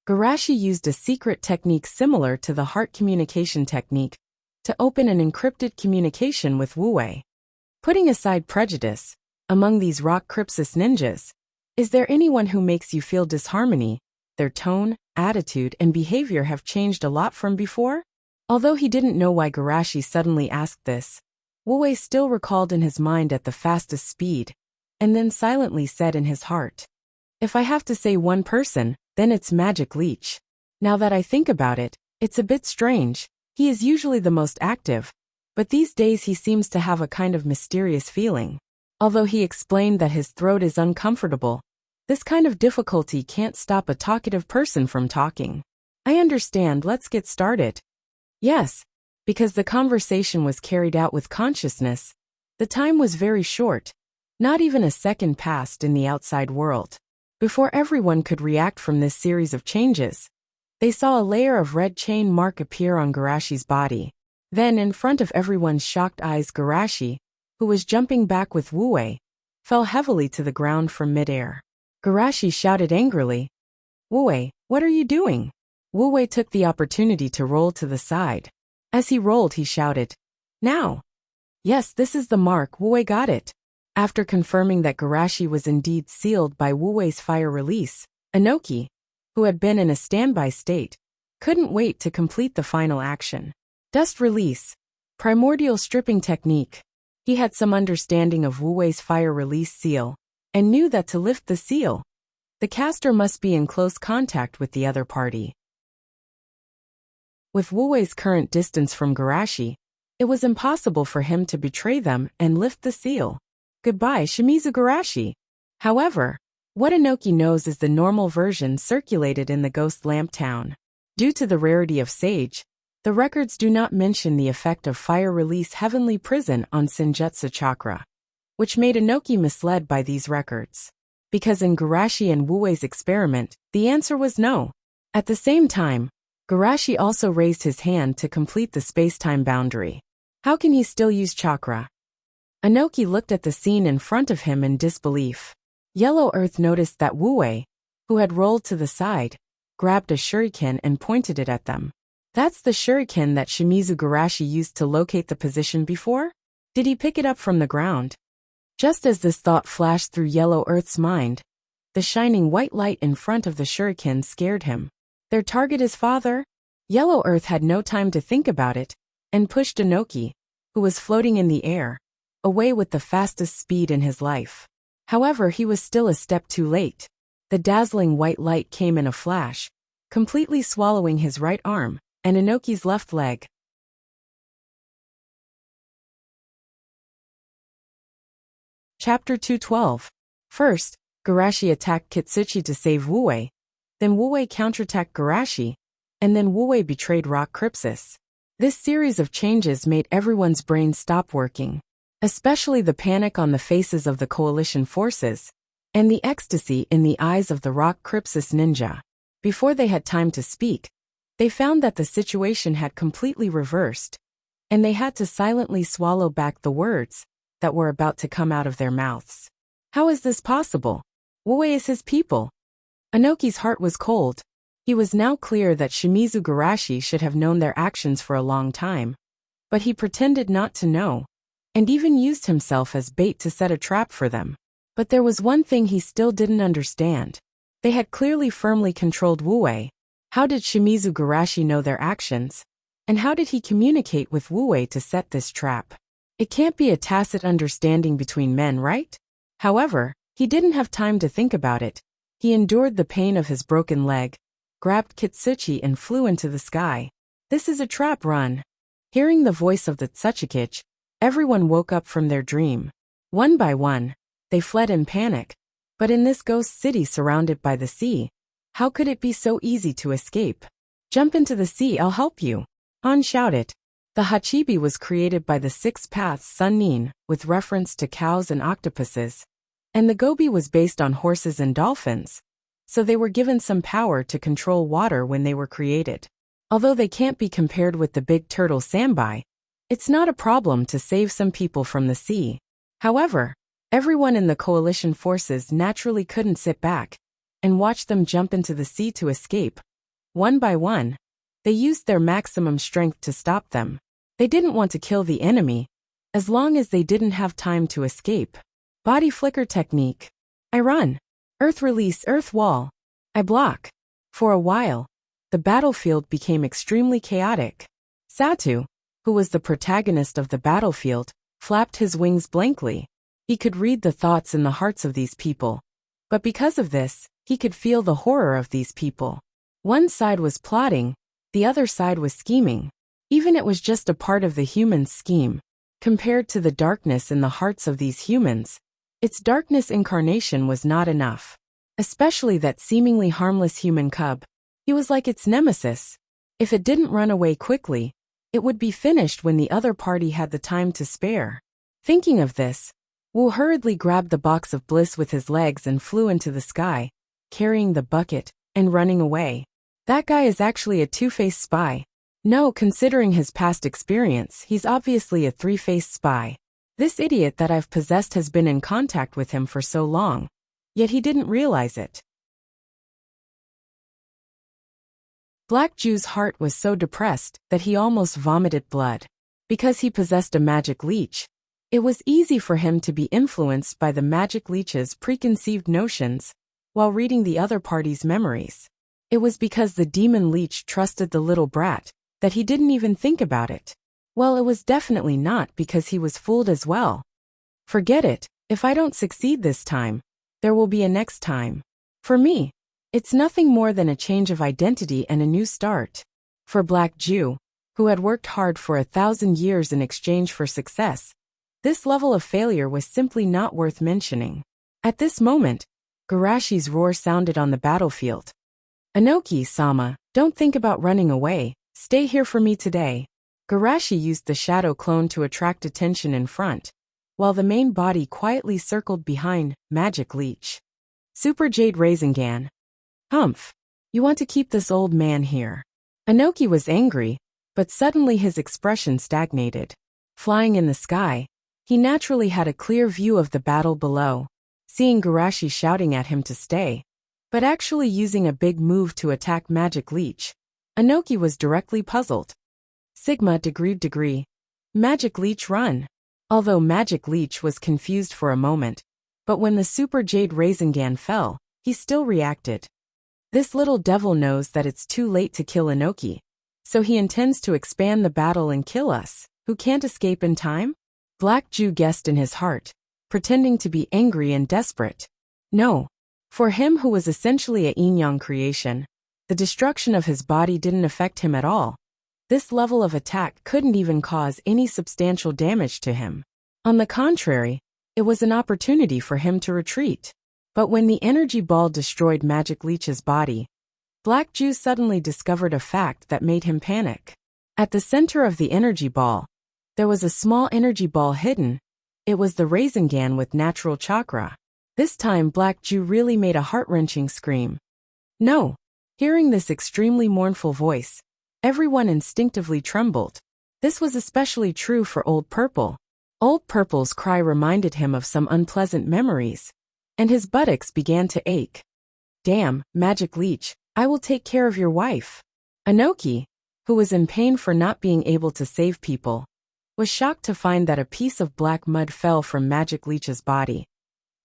Garashi used a secret technique similar to the heart communication technique to open an encrypted communication with Wuwei. Putting aside prejudice, among these rock Crypsis ninjas, is there anyone who makes you feel disharmony? Their tone, attitude, and behavior have changed a lot from before? Although he didn't know why Garashi suddenly asked this, Wuwei still recalled in his mind at the fastest speed, and then silently said in his heart, "If I have to say one person, then it's Magic Leech. Now that I think about it, it's a bit strange. He is usually the most active, but these days he seems to have a kind of mysterious feeling. Although he explained that his throat is uncomfortable, this kind of difficulty can't stop a talkative person from talking. I understand, let's get started." Yes, because the conversation was carried out with consciousness. The time was very short. Not even a second passed in the outside world. Before everyone could react from this series of changes, they saw a layer of red chain mark appear on Garashi's body. Then, in front of everyone's shocked eyes, Garashi, who was jumping back with Wuwei, fell heavily to the ground from midair. Garashi shouted angrily, "Wuwei, what are you doing?" Wuwei took the opportunity to roll to the side. As he rolled, he shouted, "Now!" Yes, this is the mark, Wuwei got it. After confirming that Garashi was indeed sealed by Wuwei's fire release, Inoki, who had been in a standby state, couldn't wait to complete the final action. Dust release, primordial stripping technique. He had some understanding of Wuwei's fire release seal, and knew that to lift the seal, the caster must be in close contact with the other party. With Wuwei's current distance from Garashi, it was impossible for him to betray them and lift the seal. Goodbye, Shimizu Garashi. However, what Inoki knows is the normal version circulated in the Ghost Lamp Town. Due to the rarity of Sage, the records do not mention the effect of fire release Heavenly Prison on Senjutsu Chakra, which made Inoki misled by these records. Because in Garashi and Wuwei's experiment, the answer was no. At the same time, Garashi also raised his hand to complete the space-time boundary. How can he still use chakra? Inoki looked at the scene in front of him in disbelief. Yellow Earth noticed that Wu-wei, who had rolled to the side, grabbed a shuriken and pointed it at them. That's the shuriken that Shimizu Garashi used to locate the position before? Did he pick it up from the ground? Just as this thought flashed through Yellow Earth's mind, the shining white light in front of the shuriken scared him. Their target is father? Yellow Earth had no time to think about it, and pushed Inoki, who was floating in the air, away with the fastest speed in his life. However, he was still a step too late. The dazzling white light came in a flash, completely swallowing his right arm and Inoki's left leg. Chapter 212. First, Garashi attacked Kitsuchi to save Wu-wei, then Wu-wei counterattacked Garashi, and then Wu-wei betrayed Rock Crypsis. This series of changes made everyone's brain stop working, especially the panic on the faces of the coalition forces, and the ecstasy in the eyes of the Rock Crypsis ninja. Before they had time to speak, they found that the situation had completely reversed, and they had to silently swallow back the words that were about to come out of their mouths. How is this possible? Wu-wei is his people. Inoki's heart was cold. He was now clear that Shimizu Garashi should have known their actions for a long time, but he pretended not to know, and even used himself as bait to set a trap for them. But there was one thing he still didn't understand. They had clearly firmly controlled Wu-wei. How did Shimizu Garashi know their actions? And how did he communicate with Wu-wei to set this trap? It can't be a tacit understanding between men, right? However, he didn't have time to think about it. He endured the pain of his broken leg, grabbed Kitsuchi and flew into the sky. This is a trap, run. Hearing the voice of the Tsuchikage, everyone woke up from their dream. One by one, they fled in panic. But in this ghost city surrounded by the sea, how could it be so easy to escape? Jump into the sea, I'll help you. Han shouted. The Hachibi was created by the Six Paths Sun Nin, with reference to cows and octopuses, and the Gobi was based on horses and dolphins, so they were given some power to control water when they were created. Although they can't be compared with the big turtle Sambai, it's not a problem to save some people from the sea. However, everyone in the coalition forces naturally couldn't sit back and watch them jump into the sea to escape. One by one, they used their maximum strength to stop them. They didn't want to kill the enemy, as long as they didn't have time to escape. Body flicker technique. I run. Earth release, earth wall. I block. For a while, the battlefield became extremely chaotic. Satu, who was the protagonist of the battlefield, flapped his wings blankly. He could read the thoughts in the hearts of these people. But because of this, he could feel the horror of these people. One side was plotting, the other side was scheming. Even it was just a part of the human's scheme. Compared to the darkness in the hearts of these humans, its darkness incarnation was not enough. Especially that seemingly harmless human cub. He was like its nemesis. If it didn't run away quickly, it would be finished when the other party had the time to spare. Thinking of this, Wu hurriedly grabbed the box of bliss with his legs and flew into the sky, carrying the bucket and running away. That guy is actually a two-faced spy. No, considering his past experience, he's obviously a three-faced spy. This idiot that I've possessed has been in contact with him for so long, yet he didn't realize it. Black Jew's heart was so depressed that he almost vomited blood. Because he possessed a magic leech, it was easy for him to be influenced by the magic leech's preconceived notions while reading the other party's memories. It was because the demon leech trusted the little brat that he didn't even think about it. Well, it was definitely not because he was fooled as well. Forget it, if I don't succeed this time, there will be a next time. For me, it's nothing more than a change of identity and a new start. For Black Jew, who had worked hard for 1,000 years in exchange for success, this level of failure was simply not worth mentioning. At this moment, Garashi's roar sounded on the battlefield. Inoki-sama, don't think about running away, stay here for me today. Garashi used the shadow clone to attract attention in front, while the main body quietly circled behind Magic Leech. Super Jade Rasengan. Humph. You want to keep this old man here. Inoki was angry, but suddenly his expression stagnated. Flying in the sky, he naturally had a clear view of the battle below. seeing Garashi shouting at him to stay, but actually using a big move to attack Magic Leech. Inoki was directly puzzled. Sigma degree. Magic Leech run. Although Magic Leech was confused for a moment, but when the Super Jade Rasengan fell, he still reacted. This little devil knows that it's too late to kill Inoki, so he intends to expand the battle and kill us, who can't escape in time? Black Jew guessed in his heart, pretending to be angry and desperate. No. For him who was essentially a yin-yang creation, the destruction of his body didn't affect him at all. This level of attack couldn't even cause any substantial damage to him. On the contrary, it was an opportunity for him to retreat. But when the energy ball destroyed Magic Leech's body, Black Jew suddenly discovered a fact that made him panic. At the center of the energy ball, there was a small energy ball hidden. It was the Rasengan with natural chakra. This time Black Jew really made a heart-wrenching scream. No! Hearing this extremely mournful voice, everyone instinctively trembled. This was especially true for Old Purple. Old Purple's cry reminded him of some unpleasant memories, and his buttocks began to ache. Damn, Magic Leech, I will take care of your wife. Inoki, who was in pain for not being able to save people, was shocked to find that a piece of black mud fell from Magic Leech's body,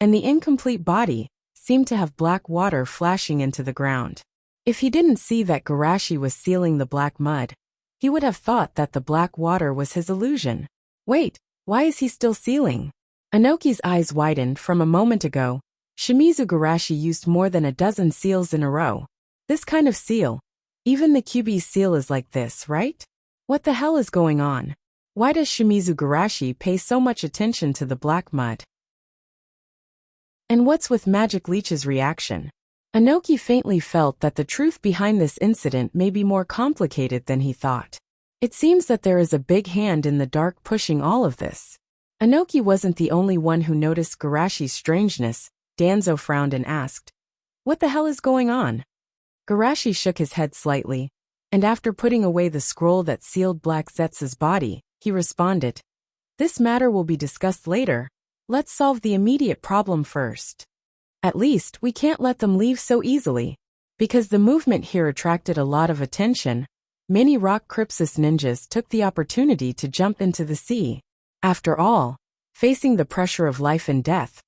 and the incomplete body seemed to have black water flashing into the ground. If he didn't see that Garashi was sealing the black mud, he would have thought that the black water was his illusion. Wait, why is he still sealing? Inoki's eyes widened. From a moment ago, Shimizu Garashi used more than a dozen seals in a row. This kind of seal, even the QB seal is like this, right? What the hell is going on? Why does Shimizu Garashi pay so much attention to the black mud? And what's with Magic Leech's reaction? Inoki faintly felt that the truth behind this incident may be more complicated than he thought. It seems that there is a big hand in the dark pushing all of this. Inoki wasn't the only one who noticed Garashi's strangeness. Danzo frowned and asked, "What the hell is going on?" Garashi shook his head slightly, and after putting away the scroll that sealed Black Zetsu's body, he responded, "This matter will be discussed later. Let's solve the immediate problem first. At least, we can't let them leave so easily." Because the movement here attracted a lot of attention, many Rock Crypsis ninjas took the opportunity to jump into the sea. After all, facing the pressure of life and death,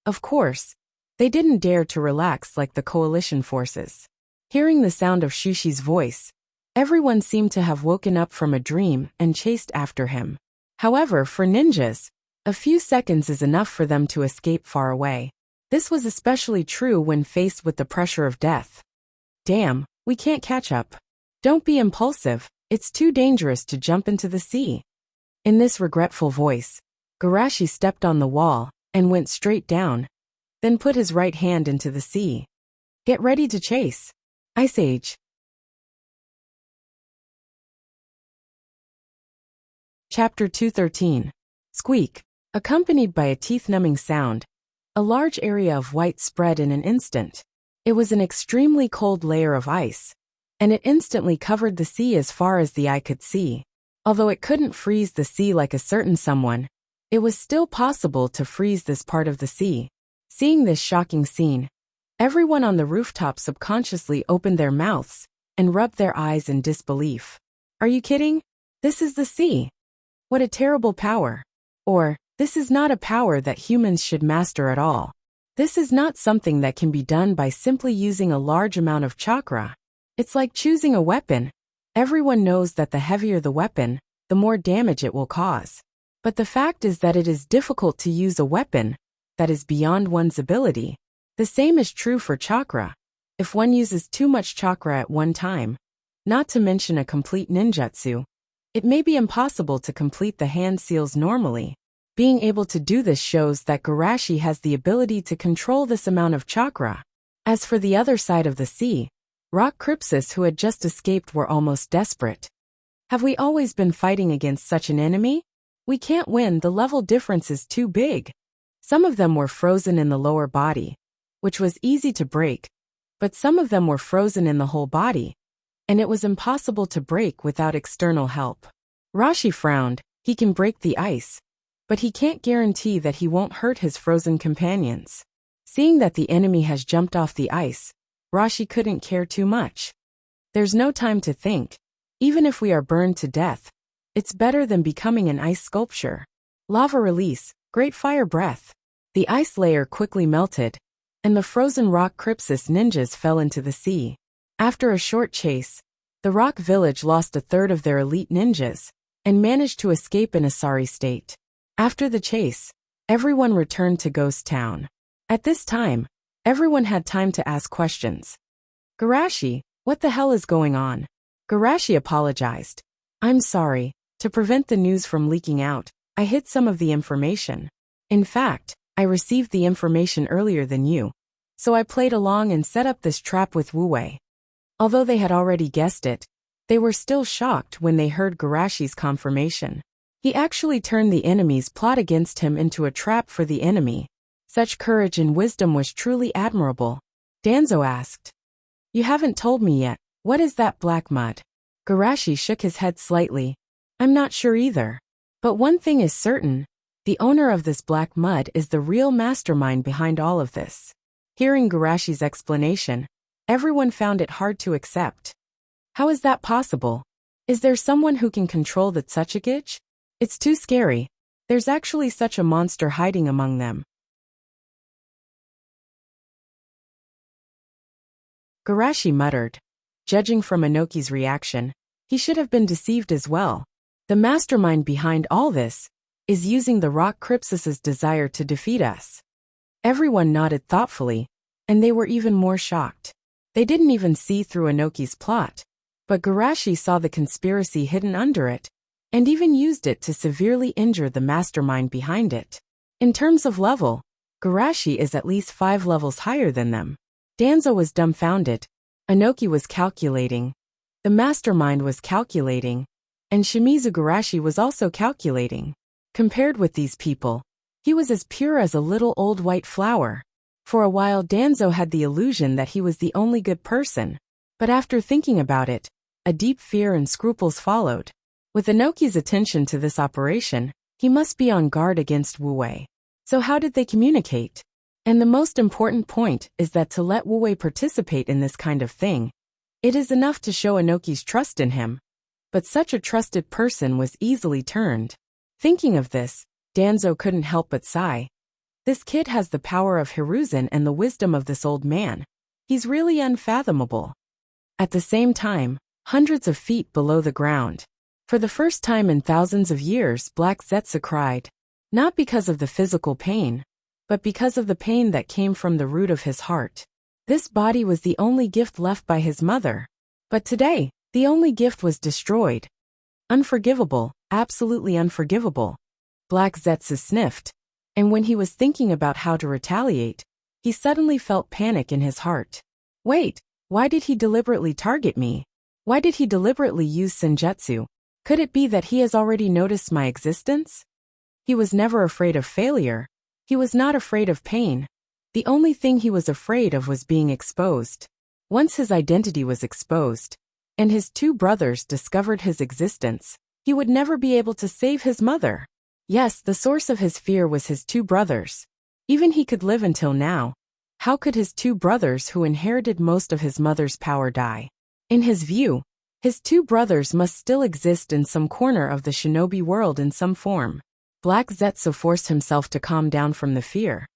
of course, they didn't dare to relax like the coalition forces. Hearing the sound of Shushi's voice, everyone seemed to have woken up from a dream and chased after him. However, for ninjas, a few seconds is enough for them to escape far away. This was especially true when faced with the pressure of death. Damn, we can't catch up. Don't be impulsive, it's too dangerous to jump into the sea. In this regretful voice, Garashi stepped on the wall and went straight down, then put his right hand into the sea. Get ready to chase. Ice Age. Chapter 213. Squeak. Accompanied by a teeth-numbing sound, a large area of white spread in an instant. It was an extremely cold layer of ice, and it instantly covered the sea as far as the eye could see. Although it couldn't freeze the sea like a certain someone, it was still possible to freeze this part of the sea. Seeing this shocking scene, everyone on the rooftop subconsciously opened their mouths and rubbed their eyes in disbelief. Are you kidding? This is the sea. What a terrible power. Or, this is not a power that humans should master at all. This is not something that can be done by simply using a large amount of chakra. It's like choosing a weapon. Everyone knows that the heavier the weapon, the more damage it will cause. But the fact is that it is difficult to use a weapon that is beyond one's ability. The same is true for chakra. If one uses too much chakra at one time, not to mention a complete ninjutsu, it may be impossible to complete the hand seals normally. Being able to do this shows that Garashi has the ability to control this amount of chakra. As for the other side of the sea, Rock Crypsis who had just escaped were almost desperate. Have we always been fighting against such an enemy? We can't win, the level difference is too big. Some of them were frozen in the lower body, which was easy to break, but some of them were frozen in the whole body, and it was impossible to break without external help. Rashi frowned. He can break the ice, but he can't guarantee that he won't hurt his frozen companions. Seeing that the enemy has jumped off the ice, Rashi couldn't care too much. There's no time to think. Even if we are burned to death, it's better than becoming an ice sculpture. Lava release, great fire breath. The ice layer quickly melted, and the frozen rock Crypsis ninjas fell into the sea. After a short chase, the rock village lost a third of their elite ninjas, and managed to escape in a sorry state. After the chase, everyone returned to Ghost Town. At this time, everyone had time to ask questions. Garashi, what the hell is going on? Garashi apologized. I'm sorry, to prevent the news from leaking out, I hid some of the information. In fact, I received the information earlier than you, so I played along and set up this trap with Wu Wei. Although they had already guessed it, they were still shocked when they heard Garashi's confirmation. He actually turned the enemy's plot against him into a trap for the enemy. Such courage and wisdom was truly admirable. Danzo asked. You haven't told me yet, what is that black mud? Garashi shook his head slightly. I'm not sure either. But one thing is certain, the owner of this black mud is the real mastermind behind all of this. Hearing Garashi's explanation, everyone found it hard to accept. How is that possible? Is there someone who can control the Tsuchikage? It's too scary. There's actually such a monster hiding among them. Garashi muttered. Judging from Inoki's reaction, he should have been deceived as well. The mastermind behind all this is using the rock Crypsis' desire to defeat us. Everyone nodded thoughtfully, and they were even more shocked. They didn't even see through Inoki's plot, but Garashi saw the conspiracy hidden under it, and even used it to severely injure the mastermind behind it. In terms of level, Garashi is at least 5 levels higher than them. Danzo was dumbfounded. Inoki was calculating. The mastermind was calculating. And Shimizu Garashi was also calculating. Compared with these people, he was as pure as a little old white flower. For a while Danzo had the illusion that he was the only good person. But after thinking about it, a deep fear and scruples followed. With Inoki's attention to this operation, he must be on guard against Wu Wei. So how did they communicate? And the most important point is that to let Wu Wei participate in this kind of thing, it is enough to show Inoki's trust in him. But such a trusted person was easily turned. Thinking of this, Danzo couldn't help but sigh. This kid has the power of Hiruzen and the wisdom of this old man. He's really unfathomable. At the same time, hundreds of feet below the ground, for the first time in thousands of years, Black Zetsu cried. Not because of the physical pain, but because of the pain that came from the root of his heart. This body was the only gift left by his mother. But today, the only gift was destroyed. Unforgivable, absolutely unforgivable. Black Zetsu sniffed, and when he was thinking about how to retaliate, he suddenly felt panic in his heart. Wait, why did he deliberately target me? Why did he deliberately use Senjutsu? Could it be that he has already noticed my existence? He was never afraid of failure. He was not afraid of pain. The only thing he was afraid of was being exposed. Once his identity was exposed, and his 2 brothers discovered his existence, he would never be able to save his mother. Yes, the source of his fear was his 2 brothers. Even he could live until now. How could his 2 brothers who inherited most of his mother's power die? In his view, his 2 brothers must still exist in some corner of the shinobi world in some form. Black Zetsu forced himself to calm down from the fear.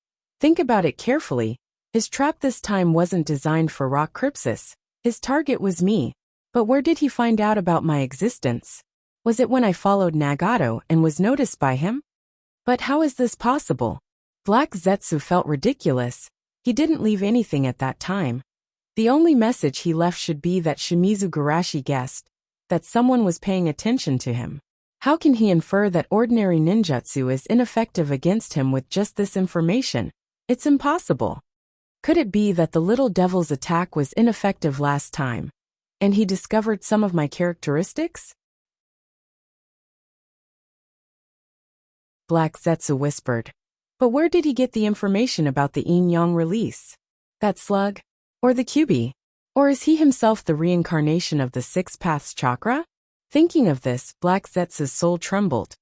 Think about it carefully. His trap this time wasn't designed for rock Crypsis. His target was me. But where did he find out about my existence? Was it when I followed Nagato and was noticed by him? But how is this possible? Black Zetsu felt ridiculous. He didn't leave anything at that time. The only message he left should be that Shimizu Garashi guessed that someone was paying attention to him. How can he infer that ordinary ninjutsu is ineffective against him with just this information? It's impossible. Could it be that the little devil's attack was ineffective last time, and he discovered some of my characteristics? Black Zetsu whispered. But where did he get the information about the yin-yang release? That slug? Or the Kyubi? Or is he himself the reincarnation of the 6 paths chakra? Thinking of this, Black Zetsu's soul trembled.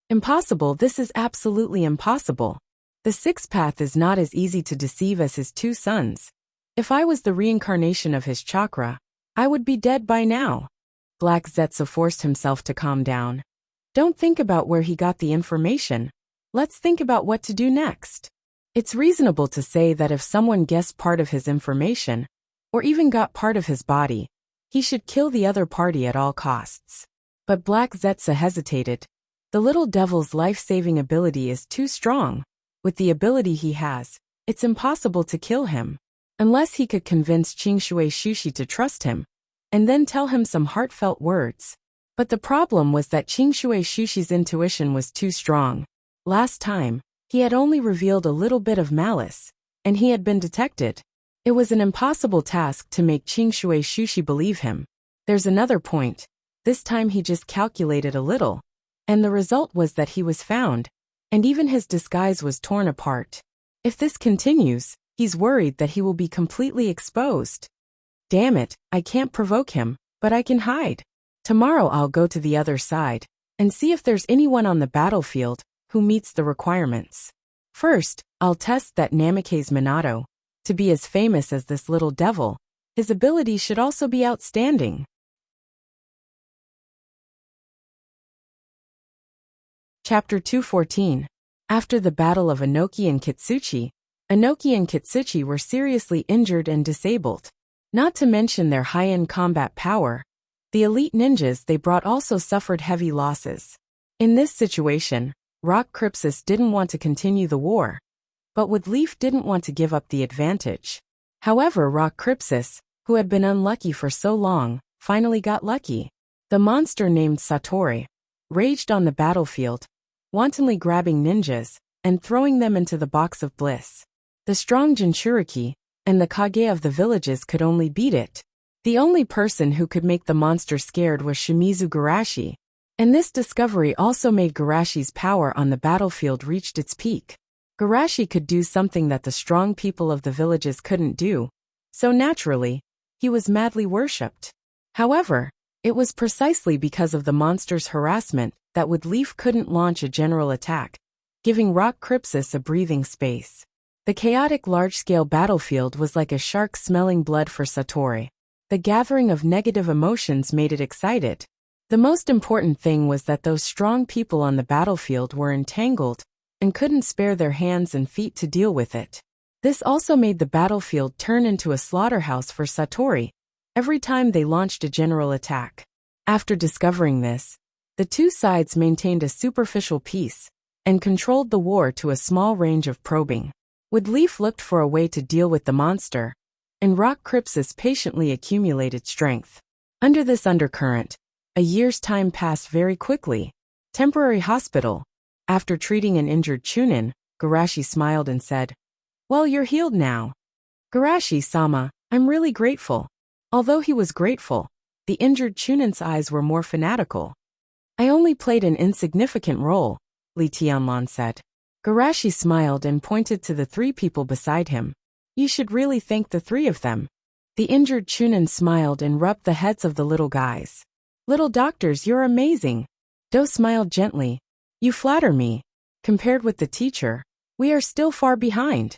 Impossible, this is absolutely impossible. The sixth path is not as easy to deceive as his two sons. If I was the reincarnation of his chakra, I would be dead by now. Black Zetsu forced himself to calm down. Don't think about where he got the information. Let's think about what to do next. It's reasonable to say that if someone guessed part of his information, or even got part of his body, he should kill the other party at all costs. But Black Zetsu hesitated. The little devil's life-saving ability is too strong. With the ability he has, it's impossible to kill him. Unless he could convince Qingshui Shushi to trust him, and then tell him some heartfelt words. But the problem was that Qingshui Shushi's intuition was too strong. Last time, he had only revealed a little bit of malice, and he had been detected. It was an impossible task to make Qingshui Shushi believe him. There's another point. This time he just calculated a little, and the result was that he was found, and even his disguise was torn apart. If this continues, he's worried that he will be completely exposed. Damn it, I can't provoke him, but I can hide. Tomorrow I'll go to the other side, and see if there's anyone on the battlefield who meets the requirements. First, I'll test that Namikaze Minato. To be as famous as this little devil, his ability should also be outstanding. Chapter 214. After the Battle of Inoki and Kitsuchi, Inoki and Kitsuchi were seriously injured and disabled. Not to mention their high-end combat power, the elite ninjas they brought also suffered heavy losses. In this situation, Rock Cripsus didn't want to continue the war, but Woodleaf didn't want to give up the advantage. However, Rock Cripsus, who had been unlucky for so long, finally got lucky. The monster named Satori raged on the battlefield, wantonly grabbing ninjas and throwing them into the box of bliss. The strong Jinchuriki and the Kage of the villages could only beat it. The only person who could make the monster scared was Shimizu Garashi, and this discovery also made Garashi's power on the battlefield reached its peak. Garashi could do something that the strong people of the villages couldn't do, so naturally, he was madly worshipped. However, it was precisely because of the monster's harassment that Woodleaf couldn't launch a general attack, giving Rock Cripsus a breathing space. The chaotic large-scale battlefield was like a shark smelling blood for Satori. The gathering of negative emotions made it excited. The most important thing was that those strong people on the battlefield were entangled and couldn't spare their hands and feet to deal with it. This also made the battlefield turn into a slaughterhouse for Satori every time they launched a general attack. After discovering this, the two sides maintained a superficial peace and controlled the war to a small range of probing. Woodleaf looked for a way to deal with the monster, and Rock Cripsus patiently accumulated strength. Under this undercurrent, a year's time passed very quickly. Temporary hospital. After treating an injured Chunin, Garashi smiled and said, "Well, you're healed now." Garashi-sama, I'm really grateful. Although he was grateful, the injured Chunin's eyes were more fanatical. I only played an insignificant role, Li Tianlan said. Garashi smiled and pointed to the three people beside him. You should really thank the three of them. The injured Chunin smiled and rubbed the heads of the little guys. Little doctors, you're amazing. Do smiled gently. You flatter me. Compared with the teacher, we are still far behind.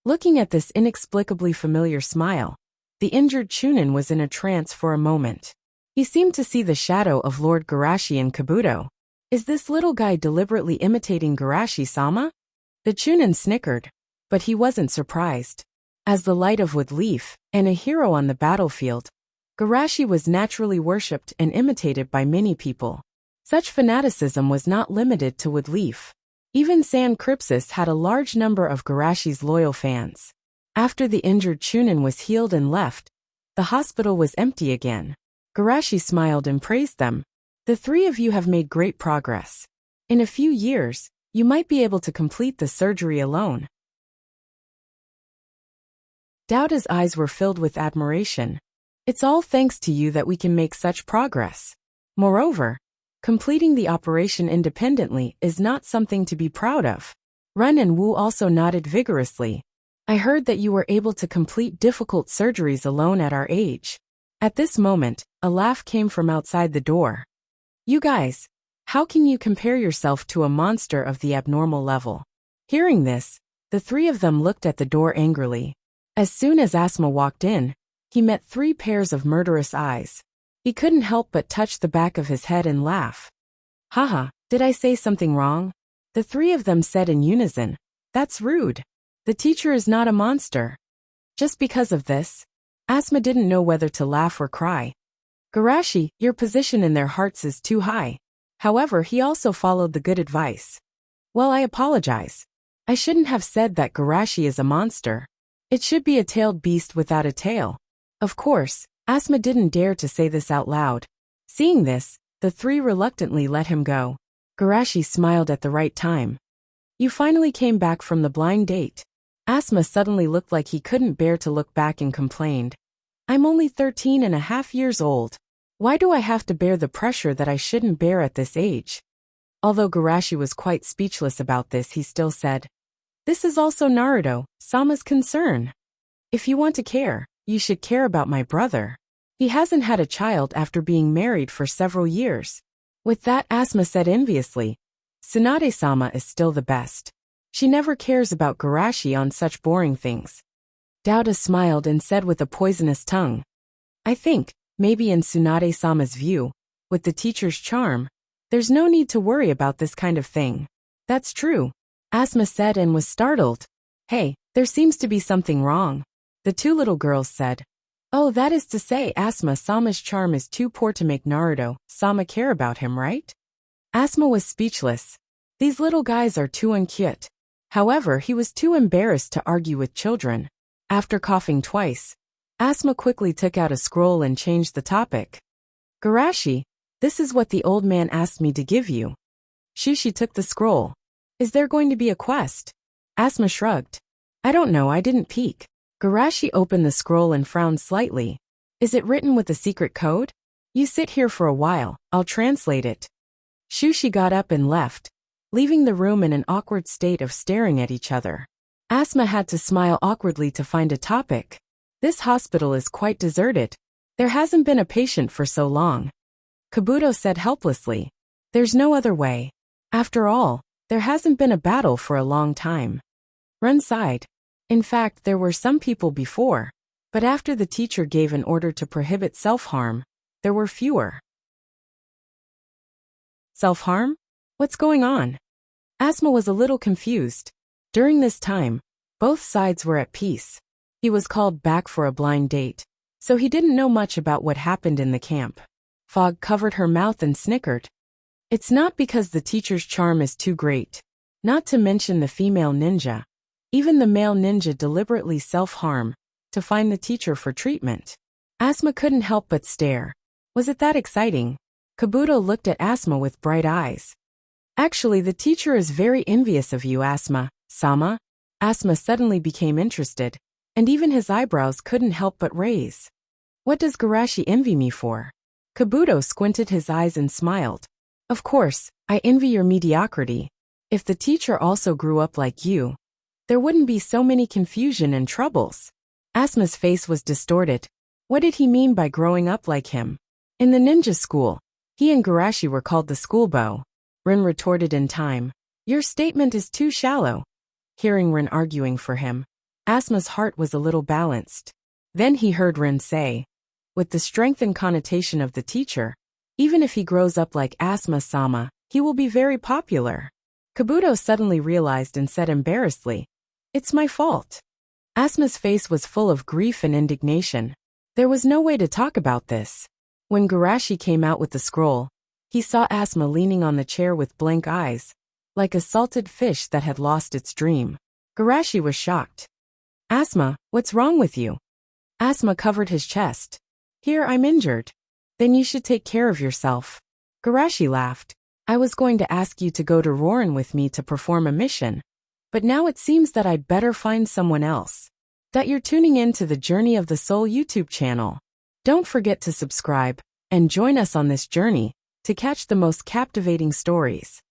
Looking at this inexplicably familiar smile, the injured Chunin was in a trance for a moment. He seemed to see the shadow of Lord Garashi in Kabuto. Is this little guy deliberately imitating Garashi-sama? The Chunin snickered, but he wasn't surprised. As the light of Woodleaf and a hero on the battlefield, Garashi was naturally worshipped and imitated by many people. Such fanaticism was not limited to Woodleaf. Even San Cripsus had a large number of Garashi's loyal fans. After the injured Chunin was healed and left, the hospital was empty again. Garashi smiled and praised them. The three of you have made great progress. In a few years, you might be able to complete the surgery alone. Doubta's eyes were filled with admiration. It's all thanks to you that we can make such progress. Moreover, completing the operation independently is not something to be proud of. Ren and Wu also nodded vigorously. I heard that you were able to complete difficult surgeries alone at our age. At this moment, a laugh came from outside the door. You guys, how can you compare yourself to a monster of the abnormal level? Hearing this, the three of them looked at the door angrily. As soon as Asma walked in, he met 3 pairs of murderous eyes. He couldn't help but touch the back of his head and laugh. Haha, did I say something wrong? The 3 of them said in unison. That's rude. The teacher is not a monster. Just because of this, Asma didn't know whether to laugh or cry. Garashi, your position in their hearts is too high. However, he also followed the good advice. Well, I apologize. I shouldn't have said that Garashi is a monster. It should be a tailed beast without a tail. Of course, Asma didn't dare to say this out loud. Seeing this, the 3 reluctantly let him go. Garashi smiled at the right time. You finally came back from the blind date. Asma suddenly looked like he couldn't bear to look back and complained. I'm only 13.5 years old. Why do I have to bear the pressure that I shouldn't bear at this age? Although Garashi was quite speechless about this, he still said, This is also Naruto-sama's concern. If you want to care, you should care about my brother. He hasn't had a child after being married for several years. With that, Asma said enviously, Tsunade-sama is still the best. She never cares about Garashi on such boring things. Doubta smiled and said with a poisonous tongue, I think, maybe in Tsunade-sama's view, with the teacher's charm, there's no need to worry about this kind of thing. That's true, Asma said and was startled. Hey, there seems to be something wrong. The 2 little girls said. Oh, that is to say Asma-sama's charm is too poor to make Naruto-sama care about him, right? Asma was speechless. These little guys are too uncute. However, he was too embarrassed to argue with children. After coughing twice, Asma quickly took out a scroll and changed the topic. Garashi, this is what the old man asked me to give you. Shushi took the scroll. Is there going to be a quest? Asma shrugged. I don't know, I didn't peek. Garashi opened the scroll and frowned slightly. Is it written with a secret code? You sit here for a while, I'll translate it. Shushi got up and left, leaving the room in an awkward state of staring at each other. Asma had to smile awkwardly to find a topic. This hospital is quite deserted. There hasn't been a patient for so long. Kabuto said helplessly. There's no other way. After all, there hasn't been a battle for a long time. Ren sighed. In fact, there were some people before, but after the teacher gave an order to prohibit self-harm, there were fewer. Self-harm? What's going on? Asma was a little confused. During this time, both sides were at peace. He was called back for a blind date, so he didn't know much about what happened in the camp. Fog covered her mouth and snickered. It's not because the teacher's charm is too great. Not to mention the female ninja. Even the male ninja deliberately self-harm to find the teacher for treatment. Asma couldn't help but stare. Was it that exciting? Kabuto looked at Asma with bright eyes. Actually, the teacher is very envious of you, Asma-sama. Asma suddenly became interested, and even his eyebrows couldn't help but raise. What does Garashi envy me for? Kabuto squinted his eyes and smiled. Of course, I envy your mediocrity. If the teacher also grew up like you, there wouldn't be so many confusion and troubles. Asma's face was distorted. What did he mean by growing up like him? In the ninja school, he and Garashi were called the schoolboy. Rin retorted in time. Your statement is too shallow. Hearing Rin arguing for him, Asma's heart was a little balanced. Then he heard Rin say, with the strength and connotation of the teacher, even if he grows up like Asma-sama, he will be very popular. Kabuto suddenly realized and said embarrassedly, It's my fault. Asma's face was full of grief and indignation. There was no way to talk about this. When Garashi came out with the scroll, he saw Asma leaning on the chair with blank eyes, like a salted fish that had lost its dream. Garashi was shocked. Asma, what's wrong with you? Asma covered his chest. Here, I'm injured. Then you should take care of yourself. Garashi laughed. I was going to ask you to go to Rorin with me to perform a mission, but now it seems that I'd better find someone else. That you're tuning in to the Journey of the Soul YouTube channel. Don't forget to subscribe and join us on this journey to catch the most captivating stories.